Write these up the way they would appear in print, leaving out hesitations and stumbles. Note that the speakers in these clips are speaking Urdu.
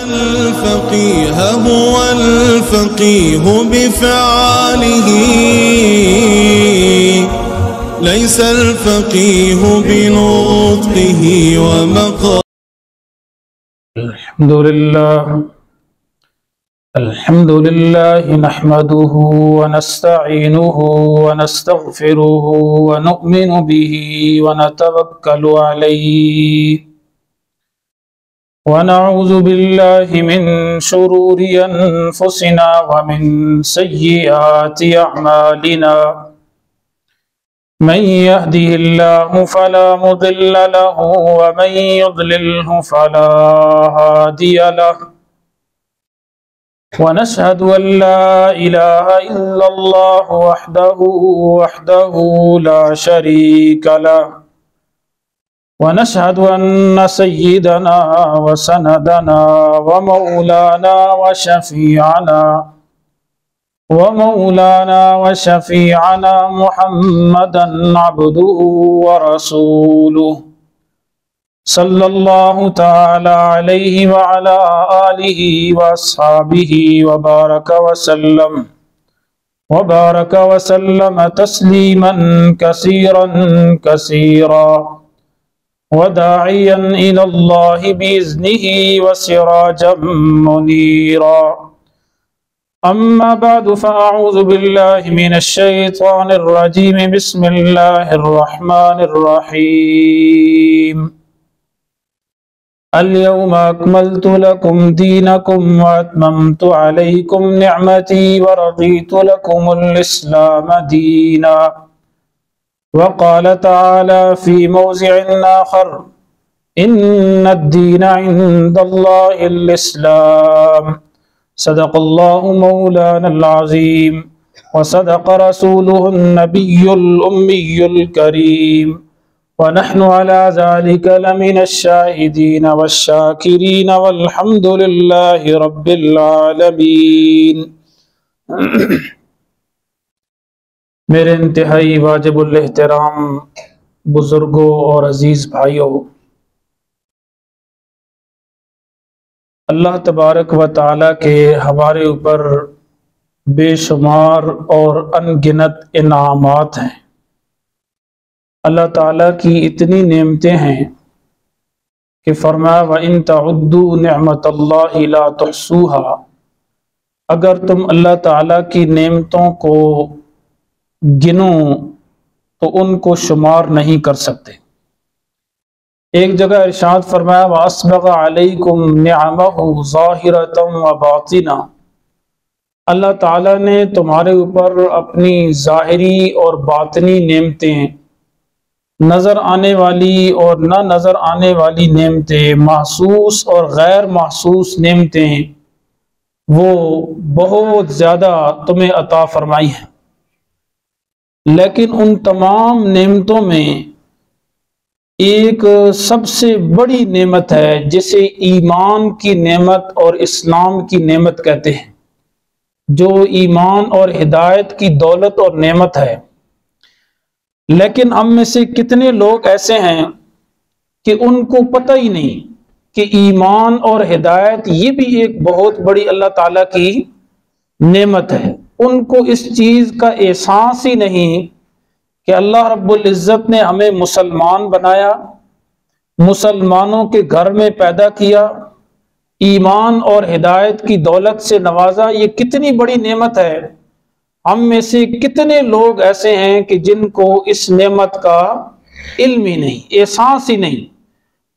الفقيه هو الفقيه بفعاله ليس الفقيه بنطقه ومقاله. الحمد لله نحمده ونستعينه ونستغفره ونؤمن به ونتوكل عليه ونعوذ بالله من شرور أنفسنا ومن سيئات أعمالنا من يهده الله فلا مضل له ومن يضلله فلا هادي له ونشهد أن لا إله إلا الله وحده لا شريك له ونشهد أن سيدنا وسندنا ومولانا محمدا عبده ورسوله صلى الله تعالى عليه وعلى آله وأصحابه وبارك وسلم تسليما كثيرا وداعيا إلى الله بإذنه وسراجا منيرا. أما بعد فأعوذ بالله من الشيطان الرجيم. بسم الله الرحمن الرحيم. اليوم أكملت لكم دينكم وأتممت عليكم نعمتي ورضيت لكم الإسلام دينا. وقال تعالى في موضع آخر إن الدين عند الله الإسلام. صدق الله مولانا العظيم وصدق رسوله النبي الأمي الكريم ونحن على ذلك لمن الشاهدين والشاكرين والحمد لله رب العالمين. میرے انتہائی واجب الاحترام بزرگوں اور عزیز بھائیوں، اللہ تبارک و تعالیٰ کے ہمارے اوپر بے شمار اور انگنت انعامات ہیں. اللہ تعالیٰ کی اتنی نعمتیں ہیں کہ فرمایا وَإِن تَعُدُّوا نِعْمَةَ اللَّهِ لَا تُحْصُوهَا. اگر تم اللہ تعالیٰ کی نعمتوں کو گنو تو ان کو شمار نہیں کر سکتے. ایک جگہ ارشاد فرمایا وَأَسْبَغَ عَلَيْكُمْ نِعَمَهُ ظَاهِرَةً وَبَاطِنًا. اللہ تعالیٰ نے تمہارے اوپر اپنی ظاہری اور باطنی نعمتیں، نظر آنے والی اور نہ نظر آنے والی نعمتیں، محسوس اور غیر محسوس نعمتیں، وہ بہت زیادہ تمہیں عطا فرمائی ہیں. لیکن ان تمام نعمتوں میں ایک سب سے بڑی نعمت ہے جسے ایمان کی نعمت اور اسلام کی نعمت کہتے ہیں، جو ایمان اور ہدایت کی دولت اور نعمت ہے. لیکن ہم میں سے کتنے لوگ ایسے ہیں کہ ان کو پتہ ہی نہیں کہ ایمان اور ہدایت یہ بھی ایک بہت بڑی اللہ تعالیٰ کی نعمت ہے. ان کو اس چیز کا احساس ہی نہیں کہ اللہ رب العزت نے ہمیں مسلمان بنایا، مسلمانوں کے گھر میں پیدا کیا، ایمان اور ہدایت کی دولت سے نوازا. یہ کتنی بڑی نعمت ہے. ہم میں سے کتنے لوگ ایسے ہیں کہ جن کو اس نعمت کا علم ہی نہیں، احساس ہی نہیں.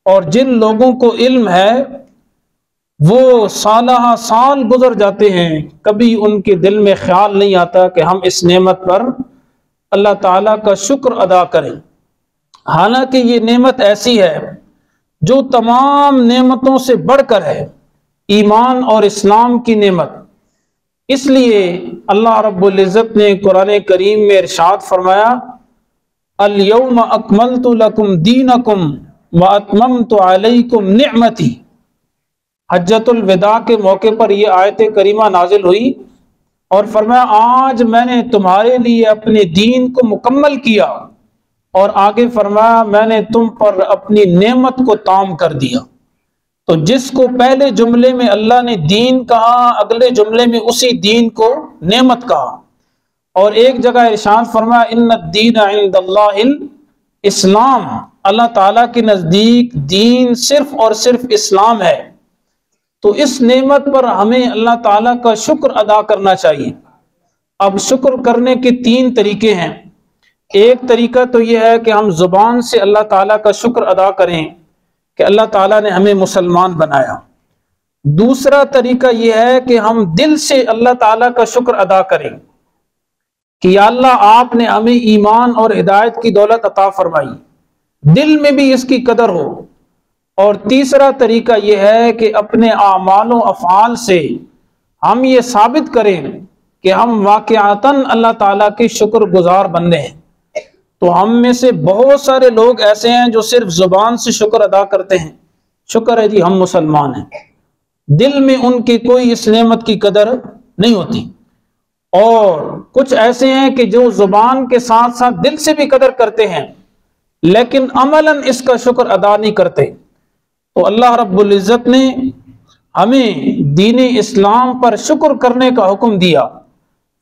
اور جن لوگوں کو علم ہے وہ سالہ سال گزر جاتے ہیں، کبھی ان کے دل میں خیال نہیں آتا کہ ہم اس نعمت پر اللہ تعالیٰ کا شکر ادا کریں. حالانکہ یہ نعمت ایسی ہے جو تمام نعمتوں سے بڑھ کر ہے، ایمان اور اسلام کی نعمت. اس لیے اللہ رب العزت نے قرآن کریم میں ارشاد فرمایا اليوم اکملت لکم دینکم واتممت علیکم نعمتی. حجۃ الوداع کے موقع پر یہ آیت کریمہ نازل ہوئی اور فرمایا آج میں نے تمہارے لیے اپنے دین کو مکمل کیا، اور آگے فرمایا میں نے تم پر اپنی نعمت کو تام کر دیا. تو جس کو پہلے جملے میں اللہ نے دین کہا، اگلے جملے میں اسی دین کو نعمت کہا، اور ایک جگہ ارشاد فرمایا ان الدین عند اللہ الاسلام، اللہ تعالیٰ کے نزدیک دین صرف اور صرف اسلام ہے۔ تو اس نعمت پر ہمیں اللہ تعالیٰ کا شکر ادا کرنا چاہیے۔ اب شکر کرنے کے 3 طریقے ہیں۔ ایک طریقہ تو یہ ہے کہ ہم زبان سے اللہ تعالیٰ کا شکر ادا کریں کہ اللہ تعالیٰ نے ہمیں مسلمان بنایا۔ دوسرا طریقہ یہ ہے کہ ہم دل سے اللہ تعالیٰ کا شکر ادا کریں کہ یا اللہ آپ نے ہمیں ایمان اور ہدایت کی دولت عطا فرمائی، دل میں بھی اس کی قدر ہو۔ اور تیسرا طریقہ یہ ہے کہ اپنے اعمال و افعال سے ہم یہ ثابت کریں کہ ہم واقعتاً اللہ تعالیٰ کے شکر گزار بندے ہیں۔ تو ہم میں سے بہت سارے لوگ ایسے ہیں جو صرف زبان سے شکر ادا کرتے ہیں، شکر ہے جی ہم مسلمان ہیں، دل میں ان کی کوئی اس نعمت کی قدر نہیں ہوتی۔ اور کچھ ایسے ہیں کہ جو زبان کے ساتھ ساتھ دل سے بھی قدر کرتے ہیں لیکن عملاً اس کا شکر ادا نہیں کرتے۔ تو اللہ رب العزت نے ہمیں دین اسلام پر شکر کرنے کا حکم دیا،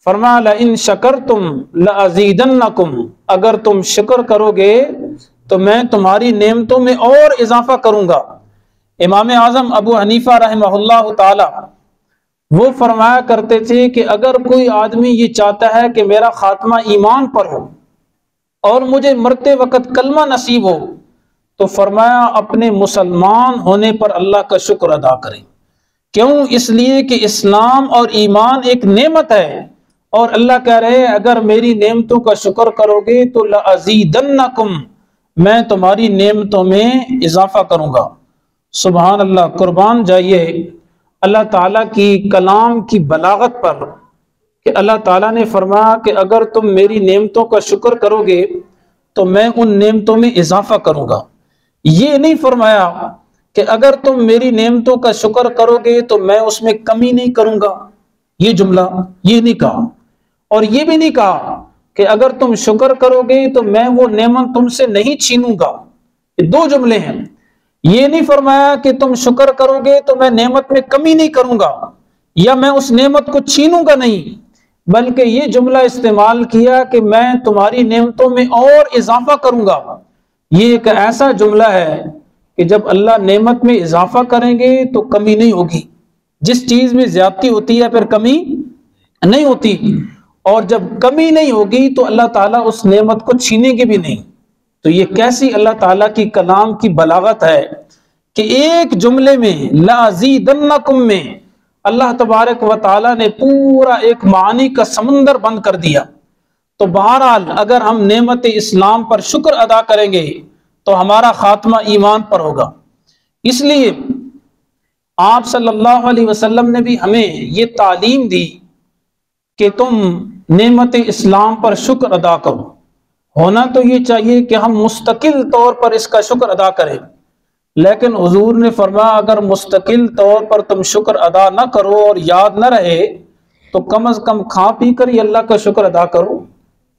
فرمایا لئن شکرتم لازیدنکم، اگر تم شکر کرو گے تو میں تمہاری نعمتوں میں اور اضافہ کروں گا۔ امام اعظم ابو حنیفہ رحمہ اللہ تعالی وہ فرمایا کرتے تھے کہ اگر کوئی آدمی یہ چاہتا ہے کہ میرا خاتمہ ایمان پر ہو اور مجھے مرتے وقت کلمہ نصیب ہو تو فرمایا اپنے مسلمان ہونے پر اللہ کا شکر ادا کریں۔ کیوں؟ اس لیے کہ اسلام اور ایمان ایک نعمت ہے، اور اللہ کہہ رہے ہیں اگر میری نعمتوں کا شکر کرو گے تو لَأَزِيدَنَّكُمْ، میں تمہاری نعمتوں میں اضافہ کروں گا۔ سبحان اللہ، قربان جائیے اللہ تعالیٰ کی کلام کی بلاغت پر کہ اللہ تعالیٰ نے فرمایا کہ اگر تم میری نعمتوں کا شکر کرو گے تو میں ان نعمتوں میں اضافہ کروں گا۔ یہ نہیں فرمایا کہ اگر تم میری نعمتوں کا شکر کرو گے تو میں اس میں کمی نہیں کروں گا، یہ جملہ یہ نہیں کہا۔ اور یہ بھی نہیں کہا کہ اگر تم شکر کرو گے تو میں وہ نعمت تم سے نہیں چھینوں گا، یہ 2 جملے ہیں۔ یہ نہیں فرمایا کہ تم شکر کرو گے تو میں نعمت میں کمی نہیں کروں گا یا میں اس نعمت کو چھینوں گا، نہیں، بلکہ یہ جملہ استعمال کیا کہ میں تمہاری نعمتوں میں اور اضافہ کروں گا۔ یہ ایک ایسا جملہ ہے کہ جب اللہ نعمت میں اضافہ کریں گے تو کمی نہیں ہوگی۔ جس چیز میں زیادتی ہوتی ہے پھر کمی نہیں ہوتی، اور جب کمی نہیں ہوگی تو اللہ تعالیٰ اس نعمت کو چھینیں گے بھی نہیں۔ تو یہ کیسی اللہ تعالیٰ کی کلام کی بلاغت ہے کہ ایک جملے میں لَأَزِيدَنَّكُمْ میں اللہ تبارک و تعالیٰ نے پورا ایک معانی کا سمندر بند کر دیا۔ تو بہرحال اگر ہم نعمت اسلام پر شکر ادا کریں گے تو ہمارا خاتمہ ایمان پر ہوگا۔ اس لیے آپ صلی اللہ علیہ وسلم نے بھی ہمیں یہ تعلیم دی کہ تم نعمت اسلام پر شکر ادا کرو۔ ہونا تو یہ چاہیے کہ ہم مستقل طور پر اس کا شکر ادا کریں، لیکن حضور نے فرمایا اگر مستقل طور پر تم شکر ادا نہ کرو اور یاد نہ رہے تو کم از کم کھا پی کر یہ اللہ کا شکر ادا کرو،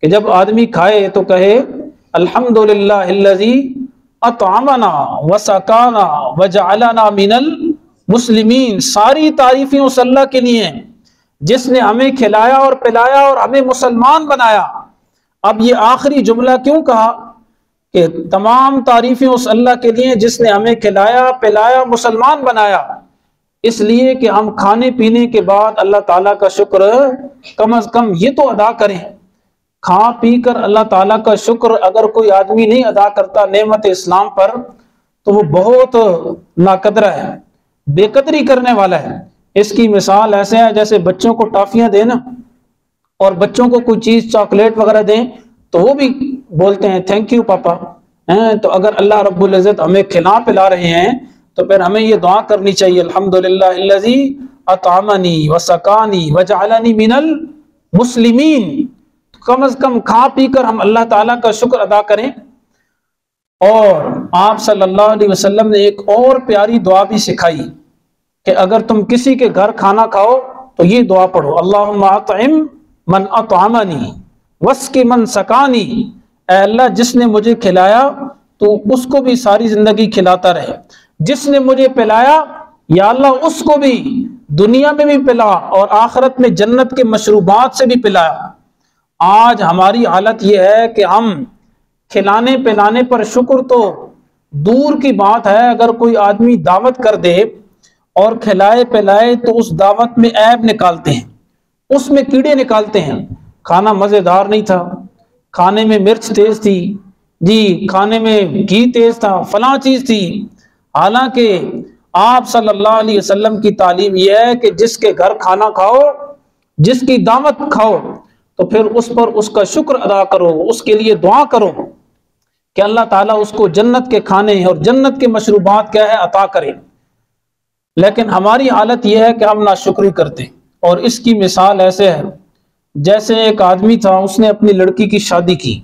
کہ جب آدمی کھائے تو کہے الحمدللہ الذی اطعمنا وسقانا وجعلنا من المسلمین، ساری تعریفیں اس اللہ کے لیے ہیں جس نے ہمیں کھلایا اور پلایا اور ہمیں مسلمان بنایا۔ اب یہ آخری جملہ کیوں کہا کہ تمام تعریفیں اس اللہ کے لیے جس نے ہمیں کھلایا پلایا مسلمان بنایا؟ اس لیے کہ ہم کھانے پینے کے بعد اللہ تعالیٰ کا شکر کم از کم یہ تو ادا کریں۔ کھا پی کر اللہ تعالیٰ کا شکر اگر کوئی آدمی نہیں ادا کرتا نعمت اسلام پر تو وہ بہت ناقدرہ ہے، بے قدری کرنے والا ہے۔ اس کی مثال ایسے ہے جیسے بچوں کو ٹافیاں دیں نا، اور بچوں کو کوئی چیز چاکلیٹ وغیرہ دیں تو وہ بھی بولتے ہیں تھینک یو پاپا۔ تو اگر اللہ رب العزت ہمیں کھلا پلا رہے ہیں تو پھر ہمیں یہ دعا کرنی چاہیے الحمدللہ الذی اطعمنی وسقانی وجعلنی من المسلمین۔ کم از کم کھا پی کر ہم اللہ تعالیٰ کا شکر ادا کریں۔ اور آپ صلی اللہ علیہ وسلم نے ایک اور پیاری دعا بھی سکھائی کہ اگر تم کسی کے گھر کھانا کھاؤ تو یہ دعا پڑھو اللہم اطعم من اطعمنی واسقِ من سقانی، اے اللہ جس نے مجھے کھلایا تو اس کو بھی ساری زندگی کھلاتا رہے، جس نے مجھے پلایا یا اللہ اس کو بھی دنیا میں بھی پلا اور آخرت میں جنت کے مشروبات سے بھی پلایا۔ آج ہماری حالت یہ ہے کہ ہم کھلانے پلانے پر شکر تو دور کی بات ہے، اگر کوئی آدمی دعوت کر دے اور کھلائے پلائے تو اس دعوت میں عیب نکالتے ہیں، اس میں کیڑے نکالتے ہیں۔ کھانا مزیدار نہیں تھا، کھانے میں مرچ تیز تھی، جی کھانے میں گھی تیز تھا، فلاں چیز تھی۔ حالانکہ آپ صلی اللہ علیہ وسلم کی تعلیم یہ ہے کہ جس کے گھر کھانا کھاؤ، جس کی دعوت کھاؤ، تو پھر اس پر اس کا شکر ادا کرو، اس کے لیے دعا کرو کہ اللہ تعالیٰ اس کو جنت کے کھانے اور جنت کے مشروبات کیا ہے عطا کرے۔ لیکن ہماری حالت یہ ہے کہ ہم ناشکری کرتے ہیں، اور اس کی مثال ایسے ہے جیسے ایک آدمی تھا، اس نے اپنی لڑکی کی شادی کی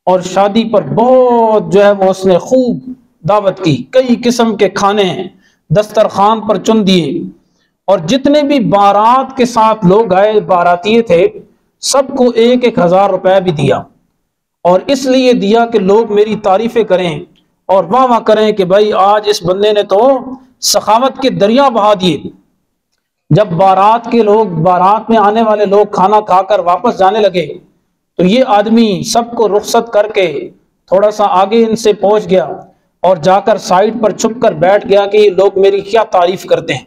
اور شادی پر بہت جو ہے وہ اس نے خوب دعوت کی، کئی قسم کے کھانے دسترخوان پر چن دیے، اور جتنے بھی بارات کے ساتھ لوگ آئے باراتیے تھے سب کو 1,000 روپے بھی دیا، اور اس لیے دیا کہ لوگ میری تعریفیں کریں اور واہ واہ کریں کہ بھائی آج اس بندے نے تو سخاوت کے دریا بہا دیے۔ جب بارات کے لوگ، بارات میں آنے والے لوگ کھانا کھا کر واپس جانے لگے تو یہ آدمی سب کو رخصت کر کے تھوڑا سا آگے ان سے پہنچ گیا اور جا کر سائڈ پر چھپ کر بیٹھ گیا کہ یہ لوگ میری کیا تعریف کرتے ہیں۔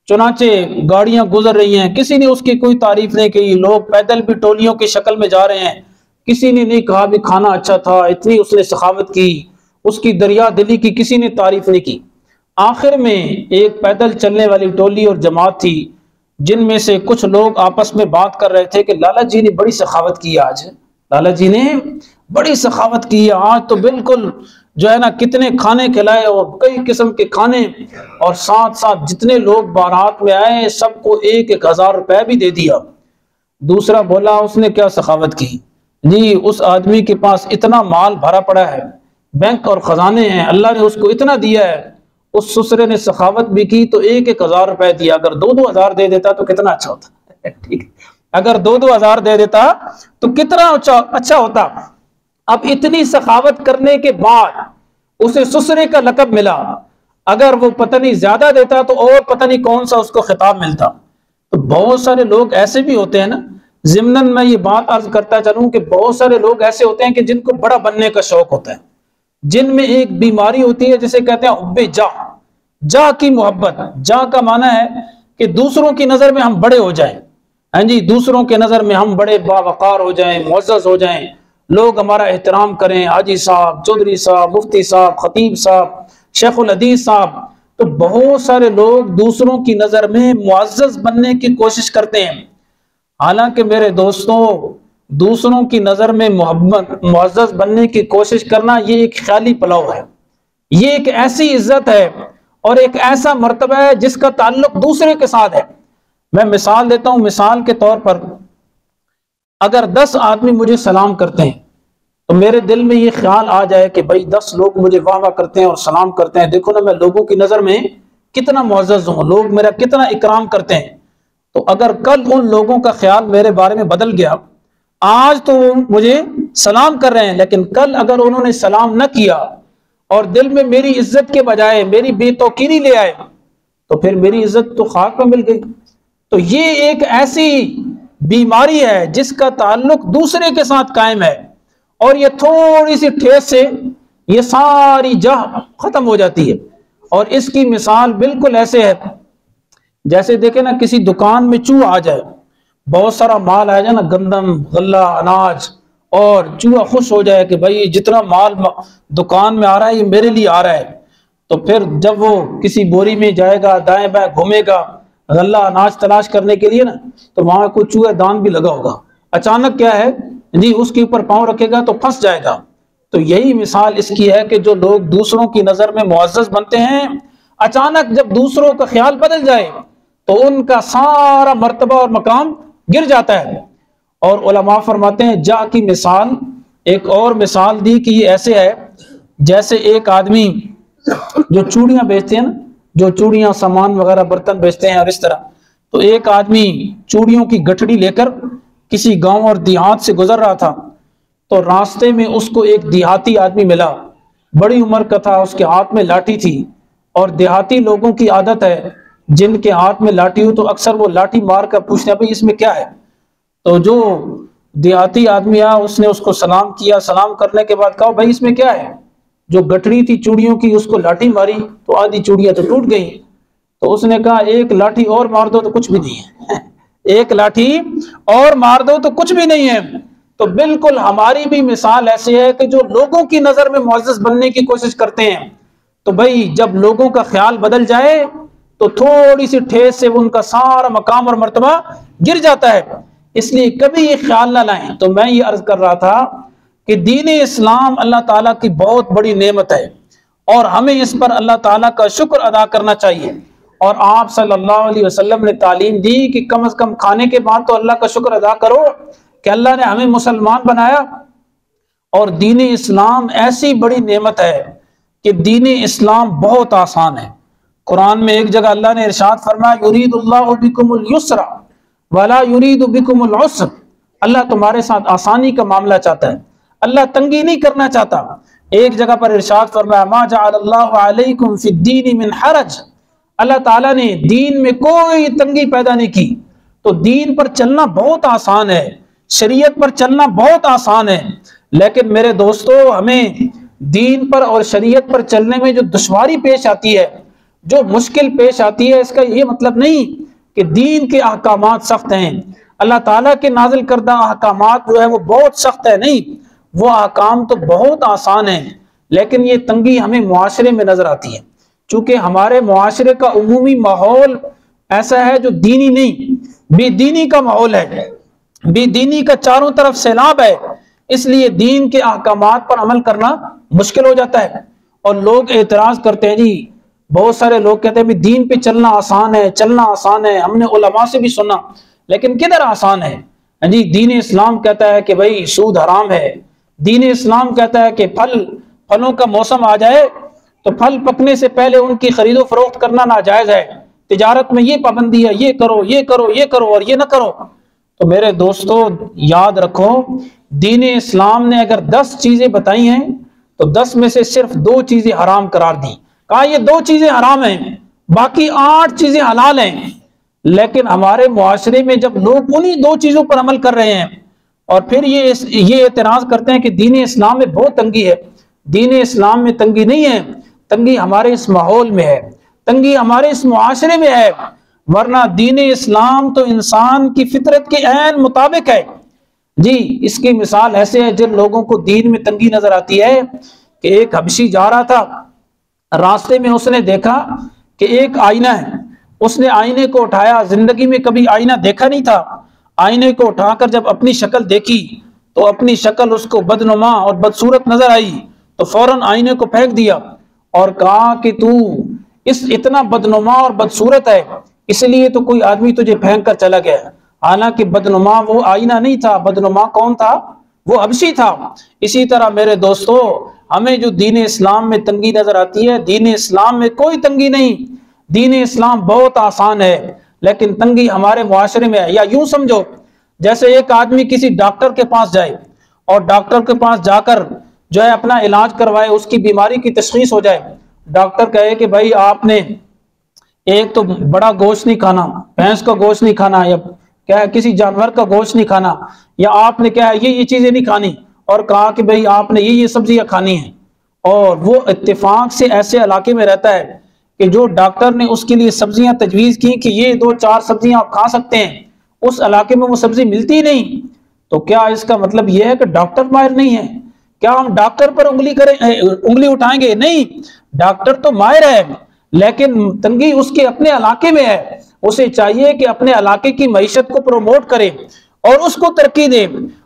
چنانچہ گاڑیاں گزر رہی ہیں، کسی نے اس کی کوئی تعریف نہیں کی، لوگ پیدل بھی ٹولیوں کی شکل میں جا رہے ہیں، کسی نے نہیں کہا بھی کھانا اچھا تھا، اتنی اس نے سخاوت کی، اس کی دریا دلی کی کسی نے تعریف نہیں کی۔ آخر میں ایک پیدل چلنے والی ٹولی اور جماعت تھی جن میں سے کچھ لوگ آپس میں بات کر رہے تھے کہ لالا جی نے بڑی سخاوت کی آج، لالا جی نے بڑی سخاوت کی آج تو بالکل جو ہے نا کتنے کھانے کھلائے اور کئی قسم کے کھانے، اور ساتھ ساتھ جتنے لوگ بارات میں آئے سب کو 1,000 روپے بھی دے دیا۔ دوسرا بولا اس نے کیا سخاوت کی جی، اس آدمی کے پاس اتنا مال بھرا پڑا ہے، بینک اور خزانے ہیں، اللہ نے اس کو اتنا دیا ہے، اس سسرے نے سخاوت بھی کی تو 1,000 روپے دیا، اگر 2,000 دے دیتا تو کتنا اچھا ہوتا، ٹھیک، اگر 2,000 دے دیتا تو کتنا اچھا ہوتا۔ اب اتنی سخاوت کرنے کے بعد اسے سسرے کا لقب ملا، اگر وہ پتہ نہیں زیادہ دیتا تو اور پتہ نہیں کون سا اس کو خطاب ملتا۔ تو بہت سارے لوگ ایسے بھی ہوتے ہیں نا، ضمناً میں یہ بات عرض کرتا چلوں کہ بہت سارے لوگ ایسے ہوتے ہیں کہ جن کو بڑا بننے کا شوق ہوتا ہے، جن میں ایک بیماری ہوتی ہے جسے کہتے ہیں حب جاہ کی محبت۔ جاہ کا معنی ہے کہ دوسروں کی نظر میں ہم بڑے ہو جائیں، ہاں جی، دوسروں کے نظر میں ہم بڑے باوقار ہو جائیں، معزز ہو جائیں، لوگ ہمارا احترام کریں، حاجی صاحب، چودھری صاحب، مفتی صاحب، خطیب صاحب، شیخ الحدیث صاحب۔ تو بہت سارے لوگ دوسروں کی نظر میں معزز بننے کی کوشش کرتے ہیں، حالانکہ میرے دوستوں دوسروں کی نظر میں معزز بننے کی کوشش کرنا یہ ایک خیالی پلاؤ ہے، یہ ایک ایسی عزت ہے اور ایک ایسا مرتبہ ہے جس کا تعلق دوسرے کے ساتھ ہے۔ میں مثال دیتا ہوں، مثال کے طور پر اگر 10 آدمی مجھے سلام کرتے ہیں تو میرے دل میں یہ خیال آ جائے کہ بھائی 10 لوگ مجھے واہ واہ کرتے ہیں اور سلام کرتے ہیں، دیکھو نا میں لوگوں کی نظر میں کتنا معزز ہوں، لوگ میرا کتنا اکرام کرتے ہیں۔ تو اگر کل ان لوگوں کا خیال میرے بارے میں بدل گیا، آج تو مجھے سلام کر رہے ہیں لیکن کل اگر انہوں نے سلام نہ کیا اور دل میں میری عزت کے بجائے میری بے توقیری لے آئے تو پھر میری عزت تو خاک میں مل گئی۔ تو یہ ایک ایسی بیماری ہے جس کا تعلق دوسرے کے ساتھ قائم ہے، اور یہ تھوڑی سی ٹھیس سے یہ ساری جاہ ختم ہو جاتی ہے۔ اور اس کی مثال بالکل ایسے ہے جیسے دیکھیں نا کسی دکان میں چوہا آ جائے، بہت سارا مال آ جائے نا، گندم، غلہ، اناج، اور چوہا خوش ہو جائے کہ بھائی جتنا مال دکان میں آ رہا ہے یہ میرے لیے آ رہا ہے، تو پھر جب وہ کسی بوری میں جائے گا، دائیں بائیں گھومے گا غلہ اناج تلاش کرنے کے لیے نا، تو وہاں کوئی چوہا دان بھی لگا ہوگا، اچانک کیا ہے جی اس کے اوپر پاؤں رکھے گا تو پھنس جائے گا۔ تو یہی مثال اس کی ہے کہ جو لوگ دوسروں کی نظر میں معزز بنتے ہیں، اچانک جب دوسروں کا خیال بدل جائے تو ان کا سارا مرتبہ اور مقام گر جاتا ہے۔ اور علماء فرماتے ہیں جا کی مثال، ایک اور مثال دی کہ یہ ایسے ہے جیسے ایک آدمی جو چوڑیاں بیچتے ہیں نا، جو چوڑیاں سامان وغیرہ برتن بیچتے ہیں اور اس طرح، تو ایک آدمی چوڑیوں کی گٹھڑی لے کر کسی گاؤں اور دیہات سے گزر رہا تھا، تو راستے میں اس کو ایک دیہاتی آدمی ملا، بڑی عمر کا تھا، اس کے ہاتھ میں لاٹھی تھی، اور دیہاتی لوگوں کی عادت ہے جن کے ہاتھ میں لاٹھی ہو تو اکثر وہ لاٹھی مار کر پوچھتے ہیں بھائی اس میں کیا ہے. تو جو دیہاتی آدمی آیا اس نے اس کو سلام کیا، سلام کرنے کے بعد کہا بھائی اس میں کیا ہے. جو گٹڑی تھی چوڑیوں کی اس کو لاٹھی ماری تو آدھی چوڑیاں تو ٹوٹ گئی. تو اس نے کہا ایک لاٹھی اور مار دو تو کچھ بھی نہیں ہے. ایک لاٹھی اور مار دو تو کچھ بھی نہیں ہے. تو بالکل ہماری بھی مثال ایسی ہے کہ جو لوگوں کی نظر میں معزز بننے کی کوشش کرتے ہیں تو بھائی جب لوگوں کا خیال بدل جائے تو تھوڑی سی ٹھیس سے ان کا سارا مقام اور مرتبہ گر جاتا ہے. اس لیے کبھی یہ خیال نہ لائیں. تو میں یہ عرض کر رہا تھا کہ دین اسلام اللہ تعالیٰ کی بہت بڑی نعمت ہے اور ہمیں اس پر اللہ تعالیٰ کا شکر ادا کرنا چاہیے. اور آپ صلی اللہ علیہ وسلم نے تعلیم دی کہ کم از کم کھانے کے بعد تو اللہ کا شکر ادا کرو کہ اللہ نے ہمیں مسلمان بنایا. اور دین اسلام ایسی بڑی نعمت ہے کہ دین اسلام بہت آسان ہے. قرآن میں ایک جگہ اللہ نے ارشاد فرمایا یرید اللہ بکم الیسر ولا یرید بکم العسر. اللہ تمہارے ساتھ آسانی کا معاملہ چاہتا ہے، اللہ تنگی نہیں کرنا چاہتا. ایک جگہ پر ارشاد فرمایا ما جعل اللہ علیکم فی الدین من حرج. اللہ تعالیٰ نے دین میں کوئی تنگی پیدا نہیں کی. تو دین پر چلنا بہت آسان ہے، شریعت پر چلنا بہت آسان ہے. لیکن میرے دوستو ہمیں دین پر اور شریعت پر چلنے میں جو دشواری پیش آتی ہے، جو مشکل پیش آتی ہے، اس کا یہ مطلب نہیں کہ دین کے احکامات سخت ہیں، اللہ تعالیٰ کے نازل کردہ احکامات جو ہے وہ بہت سخت ہے. نہیں، وہ احکام تو بہت آسان ہیں لیکن یہ تنگی ہمیں معاشرے میں نظر آتی ہے. چونکہ ہمارے معاشرے کا عمومی ماحول ایسا ہے جو دینی نہیں، بے دینی کا ماحول ہے، بے دینی کا چاروں طرف سیلاب ہے. اس لیے دین کے احکامات پر عمل کرنا مشکل ہو جاتا ہے. اور لوگ اعتراض کرتے ہیں، جی بہت سارے لوگ کہتے ہیں دین پہ چلنا آسان ہے، چلنا آسان ہے. ہم نے علماء سے بھی سنا، لیکن کدھر آسان ہے؟ جی دین اسلام کہتا ہے کہ بھائی سود حرام ہے. دین اسلام کہتا ہے کہ پھلوں کا موسم آ جائے تو پھل پکنے سے پہلے ان کی خرید و فروخت کرنا ناجائز ہے. تجارت میں یہ پابندی ہے، یہ کرو یہ کرو یہ کرو اور یہ نہ کرو. تو میرے دوستو یاد رکھو، دین اسلام نے اگر 10 چیزیں بتائی ہیں تو 10 میں سے صرف 2 چیزیں حرام قرار دی. کہا یہ 2 چیزیں حرام ہیں، باقی 8 چیزیں حلال ہیں. لیکن ہمارے معاشرے میں جب لوگ انہی 2 چیزوں پر عمل کر رہے ہیں اور پھر یہ اعتراض کرتے ہیں کہ دین اسلام میں بہت تنگی ہے. دین اسلام میں تنگی نہیں ہے، تنگی ہمارے اس ماحول میں ہے، تنگی ہمارے اس معاشرے میں ہے. ورنہ دین اسلام تو انسان کی فطرت کے عین مطابق ہے. جی اس کی مثال ایسے ہے جن لوگوں کو دین میں تنگی نظر آتی ہے کہ ایک حبشی جا رہا تھا، راستے میں اس نے دیکھا کہ ایک آئینہ ہے. اس نے آئینے کو اٹھایا، زندگی میں کبھی آئینہ دیکھا نہیں تھا. آئینے کو اٹھا کر جب اپنی شکل دیکھی تو اپنی شکل اس کو بدنما اور بدصورت نظر آئی تو فوراً آئینے کو پھینک دیا اور کہا کہ تو اتنا بدنما اور بدصورت ہے، اس لیے تو کوئی آدمی تجھے پھینک کر چلا گیا. حالانکہ بدنما وہ آئینہ نہیں تھا، بدنما کون تھا؟ وہ حبشی تھا. اسی طرح میرے دوستو ہمیں جو دین اسلام میں تنگی نظر آتی ہے، دین اسلام میں کوئی تنگی نہیں. دین اسلام بہت آسان ہے لیکن تنگی ہمارے معاشرے میں ہے. یا یوں سمجھو جیسے ایک آدمی کسی ڈاکٹر کے پاس جائے اور ڈاکٹر کے پاس جا کر جو ہے اپنا علاج کروائے، اس کی بیماری کی تشخیص ہو جائے. ڈاکٹر کہے کہ بھائی آپ نے ایک تو بڑا گوشت نہیں کھانا، بھینس کا گوشت نہیں کھانا، یا کیا ہے کسی جانور کا گوشت نہیں کھانا، یا آپ نے کیا ہے یہ چیزیں نہیں کھانی، اور کہا کہ بھئی آپ نے یہ سبزیاں کھانی ہیں. اور وہ اتفاق سے ایسے علاقے میں رہتا ہے کہ جو ڈاکٹر نے اس کے لیے سبزیاں تجویز کی کہ یہ 2-4 سبزیاں آپ کھا سکتے ہیں، اس علاقے میں وہ سبزی ملتی نہیں. تو کیا اس کا مطلب یہ ہے کہ ڈاکٹر ماہر نہیں ہے؟ کیا ہم ڈاکٹر پر انگلی اٹھائیں گے؟ نہیں، ڈاکٹر تو ماہر ہے لیکن تنگی اس کے اپنے علاقے میں ہے. اسے چاہیے کہ اپنے علاقے کی معیشت کو پروموٹ کرے اور اس کو ترقی دے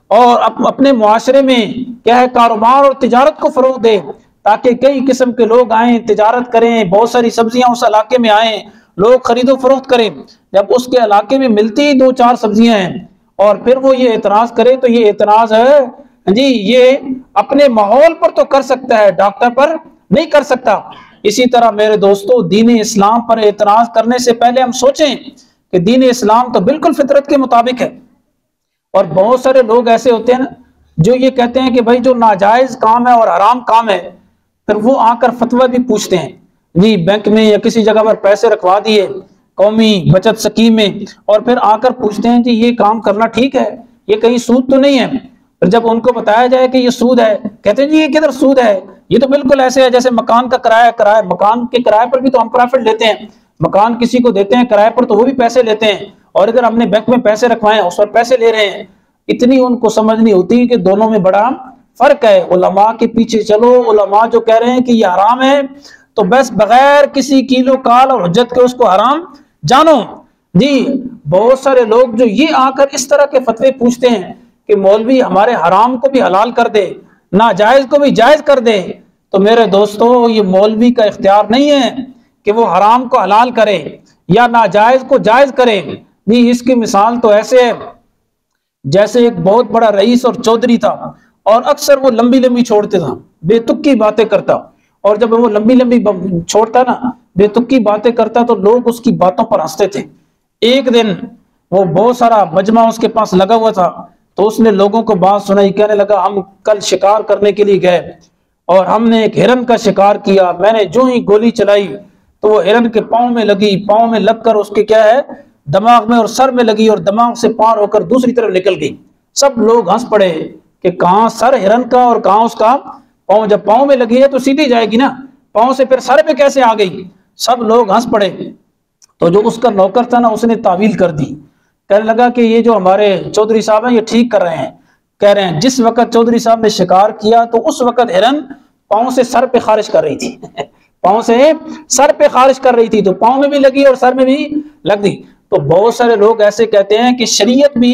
اور اپنے معاشرے میں کیا ہے کاروبار اور تجارت کو فروغ دے تاکہ کئی قسم کے لوگ آئیں، تجارت کریں، بہت ساری سبزیاں اس علاقے میں آئیں، لوگ خرید و فروخت کریں. جب اس کے علاقے میں ملتی 2-4 سبزیاں ہیں اور پھر وہ یہ اعتراض کرے تو یہ اعتراض ہے جی یہ اپنے ماحول پر تو کر سکتا ہے، ڈاکٹر پر نہیں کر سکتا. اسی طرح میرے دوستو دین اسلام پر اعتراض کرنے سے پہلے ہم سوچیں کہ دین اسلام تو بالکل فطرت کے مطابق ہے. اور بہت سارے لوگ ایسے ہوتے ہیں نا جو یہ کہتے ہیں کہ بھائی جو ناجائز کام ہے اور حرام کام ہے، پھر وہ آ کر فتویٰ بھی پوچھتے ہیں. جی بینک میں یا کسی جگہ پر پیسے رکھوا دیے قومی بچت اسکیم میں، اور پھر آ کر پوچھتے ہیں جی یہ کام کرنا ٹھیک ہے، یہ کہیں سود تو نہیں ہے؟ پھر جب ان کو بتایا جائے کہ یہ سود ہے، کہتے ہیں جی یہ کدھر سود ہے، یہ تو بالکل ایسے ہے جیسے مکان کا کرایہ، مکان کے کرایہ پر بھی تو ہم پروفٹ لیتے ہیں، مکان کسی کو دیتے ہیں کرایہ پر تو وہ بھی پیسے لیتے ہیں، اور ادھر ہم نے بینک میں پیسے رکھوائے ہیں اس پر پیسے لے رہے ہیں۔ اتنی ان کو سمجھ نہیں ہوتی کہ دونوں میں بڑا فرق ہے۔ علماء کے پیچھے چلو، علماء جو کہہ رہے ہیں کہ یہ حرام ہے تو بس بغیر کسی کیلو کال اور حجت کے اس کو حرام جانو۔ جی بہت سارے لوگ جو یہ آ کر اس طرح کے فتوے پوچھتے ہیں کہ مولوی ہمارے حرام کو بھی حلال کر دے، ناجائز کو بھی جائز کر دے، تو میرے دوستو یہ مولوی کا اختیار نہیں ہے کہ وہ حرام کو حلال کرے یا ناجائز کو جائز کرے۔ جی اس کی مثال تو ایسے ہے جیسے ایک بہت بڑا رئیس اور چودھری تھا، اور اکثر وہ لمبی لمبی چھوڑتے تھا، بے تک کی باتیں کرتا، اور جب وہ لمبی لمبی چھوڑتا نا، بے تک کی باتیں کرتا، تو لوگ اس کی باتوں پر ہنستے تھے۔ ایک دن وہ بہت سارا مجمع اس کے پاس لگا ہوا تھا، تو اس نے لوگوں کو بات سنائی، کہنے لگا ہم کل شکار کرنے کے لیے گئے اور ہم نے ایک ہرن کا شکار کیا، میں نے جو ہی گولی چلائی تو وہ ہرن کے پاؤں میں لگی، پاؤں میں لگ کر اس کے کیا ہے دماغ میں اور سر میں لگی، اور دماغ سے پار ہو کر دوسری طرف نکل گئی۔ سب لوگ ہنس پڑے کہ کہاں سر ہرن کا اور کہاں اس کا پاؤں، جب پاؤں میں لگی ہے تو سیدھی جائے گی نا، پاؤں سے پھر سر پہ کیسے آ گئی؟ سب لوگ ہنس پڑے۔ تو جو اس کا نوکر تھا نا، اس نے تعویل کر دی، کہنے لگا کہ یہ جو ہمارے چودھری صاحب ہیں یہ ٹھیک کر رہے ہیں، کہہ رہے ہیں جس وقت چودھری صاحب نے شکار کیا تو اس وقت ہرن پاؤں سے سر پہ خارش کر رہی تھی پاؤں سے سر پہ خارش کر رہی تھی، تو پاؤں میں بھی لگی اور سر میں بھی لگ دی۔ تو بہت سارے لوگ ایسے کہتے ہیں کہ شریعت بھی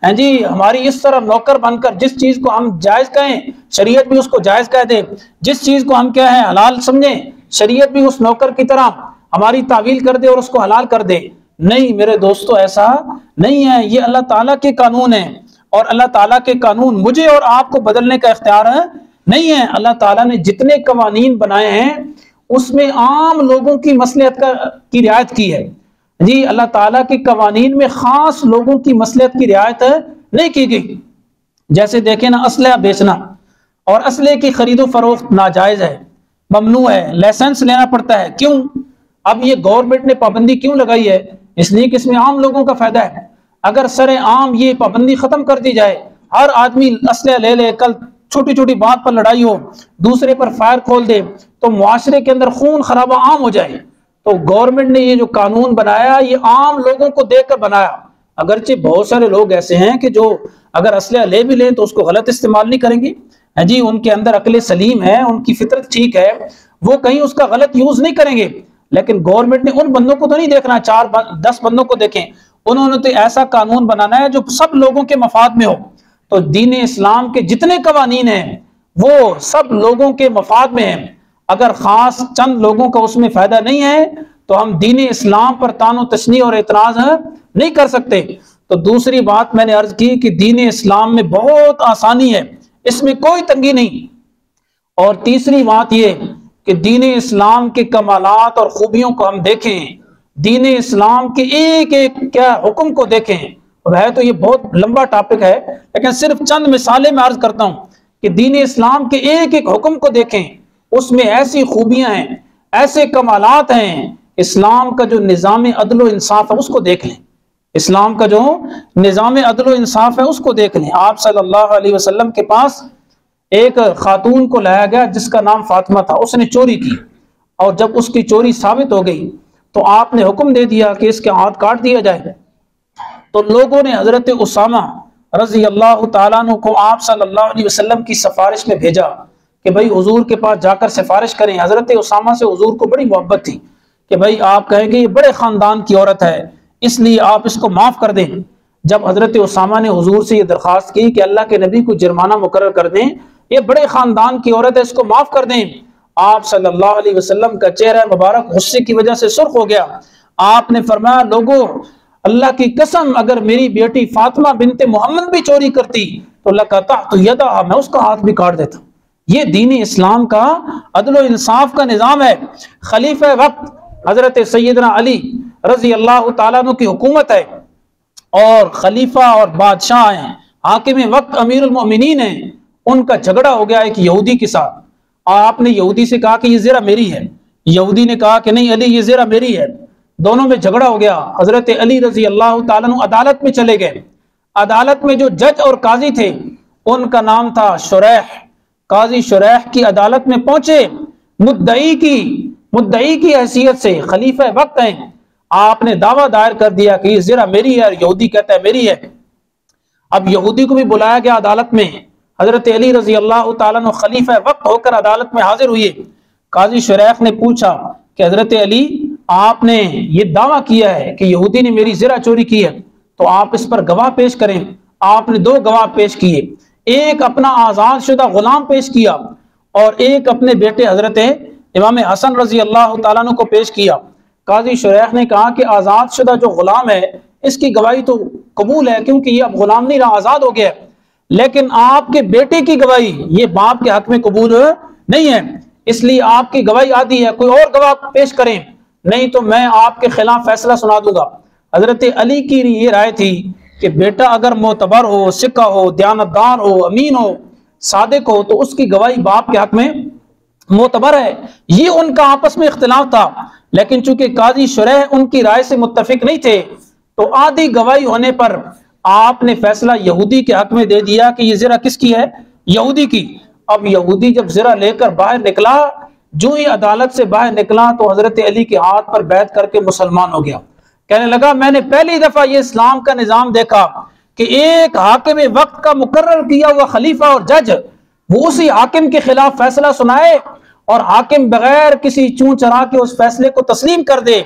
ہیں جی ہماری اس طرح نوکر بن کر، جس چیز کو ہم جائز کہیں شریعت بھی اس کو جائز کہہ دے، جس چیز کو ہم کیا ہے حلال سمجھیں شریعت بھی اس نوکر کی طرح ہماری تعویل کر دے اور اس کو حلال کر دے۔ نہیں میرے دوستو، ایسا نہیں ہے، یہ اللہ تعالیٰ کے قانون ہیں، اور اللہ تعالیٰ کے قانون مجھے اور آپ کو بدلنے کا اختیار نہیں ہے۔ اللہ تعالیٰ نے جتنے قوانین بنائے ہیں اس میں عام لوگوں کی مصلحت کی رعایت کی ہے۔ جی اللہ تعالیٰ کے قوانین میں خاص لوگوں کی مصلحت کی رعایت نہیں کی گئی۔ جیسے دیکھیں نا، اسلحہ بیچنا اور اسلحے کی خرید و فروخت ناجائز ہے، ممنوع ہے، لائسنس لینا پڑتا ہے۔ کیوں؟ اب یہ گورنمنٹ نے پابندی کیوں لگائی ہے؟ اس لیے کہ اس میں عام لوگوں کا فائدہ ہے۔ اگر سر عام یہ پابندی ختم کر دی جائے، ہر آدمی اسلحہ لے لے، کل چھوٹی چھوٹی بات پر لڑائی ہو، دوسرے پر فائر کھول دے، تو معاشرے کے اندر خون خرابہ عام ہو جائے۔ تو گورنمنٹ نے یہ جو قانون بنایا یہ عام لوگوں کو دیکھ کر بنایا۔ اگرچہ بہت سارے لوگ ایسے ہیں کہ جو اگر اسلحہ لے بھی لیں تو اس کو غلط استعمال نہیں کریں گے، جی ان کے اندر عقل سلیم ہے، ان کی فطرت ٹھیک ہے، وہ کہیں اس کا غلط یوز نہیں کریں گے۔ لیکن گورنمنٹ نے ان بندوں کو تو نہیں دیکھنا، 4-10 بندوں کو دیکھیں، انہوں نے تو ایسا قانون بنانا ہے جو سب لوگوں کے مفاد میں ہو۔ تو دین اسلام کے جتنے قوانین ہیں وہ سب لوگوں کے مفاد میں ہیں۔ اگر خاص چند لوگوں کا اس میں فائدہ نہیں ہے تو ہم دین اسلام پر طعن و تشنیع اور اعتراض نہیں کر سکتے۔ تو دوسری بات میں نے عرض کی کہ دین اسلام میں بہت آسانی ہے، اس میں کوئی تنگی نہیں۔ اور تیسری بات یہ کہ دین اسلام کے کمالات اور خوبیوں کو ہم دیکھیں، دین اسلام کے ایک ایک کیا حکم کو دیکھیں۔ ہے تو یہ بہت لمبا ٹاپک ہے، لیکن صرف چند مثالیں میں عرض کرتا ہوں کہ دین اسلام کے ایک ایک حکم کو دیکھیں، اس میں ایسی خوبیاں ہیں، ایسے کمالات ہیں۔ اسلام کا جو نظام عدل و انصاف ہے اس کو دیکھ لیں، اسلام کا جو نظام عدل و انصاف ہے اس کو دیکھ لیں۔ آپ صلی اللہ علیہ وسلم کے پاس ایک خاتون کو لایا گیا جس کا نام فاطمہ تھا، اس نے چوری کی، اور جب اس کی چوری ثابت ہو گئی تو آپ نے حکم دے دیا کہ اس کے ہاتھ کاٹ دیا جائے۔ تو لوگوں نے حضرت اسامہ رضی اللہ تعالیٰ عنہ کو آپ صلی اللہ علیہ وسلم کی سفارش میں بھیجا کہ بھائی حضور کے پاس جا کر سفارش کریں۔ حضرت اسامہ سے حضور کو بڑی محبت تھی کہ بھائی آپ کہیں گے یہ بڑے خاندان کی عورت ہے، اس لیے آپ اس کو معاف کر دیں۔ جب حضرت اسامہ نے حضور سے یہ درخواست کی کہ اللہ کے نبی کو جرمانہ مقرر کر دیں، یہ بڑے خاندان کی عورت ہے، اس کو معاف کر دیں، آپ صلی اللہ علیہ وسلم کا چہرہ مبارک غصے کی وجہ سے سرخ ہو گیا۔ آپ نے فرمایا لوگو اللہ کی قسم اگر میری بیٹی فاطمہ بنت محمد بھی چوری کرتی تو لقطعت یدہا، میں اس کا ہاتھ بھی کاٹ دیتا۔ یہ دین اسلام کا عدل و انصاف کا نظام ہے۔ خلیفہ وقت حضرت سیدنا علی رضی اللہ تعالیٰ عنہ کی حکومت ہے، اور خلیفہ اور بادشاہ ہیں، حاکم وقت امیر المؤمنین ہیں، ان کا جھگڑا ہو گیا ایک یہودی کے ساتھ۔ آپ نے یہودی سے کہا کہ یہ زرہ میری ہے، یہودی نے کہا کہ نہیں علی یہ زرہ میری ہے، دونوں میں جھگڑا ہو گیا، حضرت علی رضی اللہ تعالیٰ عنہ عدالت میں چلے گئے، عدالت میں جو جج اور قاضی تھے ان کا نام تھا شریح، قاضی شریح کی عدالت میں پہنچے، مدعی کی حیثیت سے خلیفہ وقت ہیں، آپ نے دعویٰ دائر کر دیا کہ یہ زرہ میری ہے، اور یہودی کہتا ہے میری ہے۔ اب یہودی کو بھی بلایا گیا عدالت میں، حضرت علی رضی اللہ تعالیٰ عنہ خلیفہ وقت ہو کر عدالت میں حاضر ہوئے۔ قاضی شریح نے پوچھا کہ حضرت علی آپ نے یہ دعویٰ کیا ہے کہ یہودی نے میری زرہ چوری کی ہے، تو آپ اس پر گواہ پیش کریں۔ آپ نے 2 گواہ پیش کیے، ایک اپنا آزاد شدہ غلام پیش کیا اور ایک اپنے بیٹے حضرت امام حسن رضی اللہ تعالیٰ عنہ کو پیش کیا۔ قاضی شریح نے کہا کہ آزاد شدہ جو غلام ہے اس کی گواہی تو قبول ہے کیونکہ یہ اب غلام نہیں رہا، آزاد ہو گیا، لیکن آپ کے بیٹے کی گواہی یہ باپ کے حق میں قبول نہیں ہے، اس لیے آپ کی گواہی عادی ہے، کوئی اور گواہ پیش کریں، نہیں تو میں آپ کے خلاف فیصلہ سنا دوں گا۔ حضرت علی کی یہ رائے تھی کہ بیٹا اگر معتبر ہو، سکہ ہو، دیانتدار ہو، امین ہو، صادق ہو تو اس کی گواہی باپ کے حق میں معتبر ہے۔ یہ ان کا آپس میں اختلاف تھا، لیکن چونکہ قاضی شریح ان کی رائے سے متفق نہیں تھے تو آدھی گواہی ہونے پر آپ نے فیصلہ یہودی کے حق میں دے دیا کہ یہ زرہ کس کی ہے؟ یہودی کی۔ اب یہودی جب زرہ لے کر باہر نکلا، جو ہی عدالت سے باہر نکلا تو حضرت علی کے ہاتھ پر بیعت کر کے مسلمان ہو گیا۔ کہنے لگا میں نے پہلی دفعہ یہ اسلام کا نظام دیکھا کہ ایک حاکم وقت کا مقرر کیا ہوا خلیفہ اور جج وہ اسی حاکم کے خلاف فیصلہ سنائے اور حاکم بغیر کسی چون چرا کے اس فیصلے کو تسلیم کر دے۔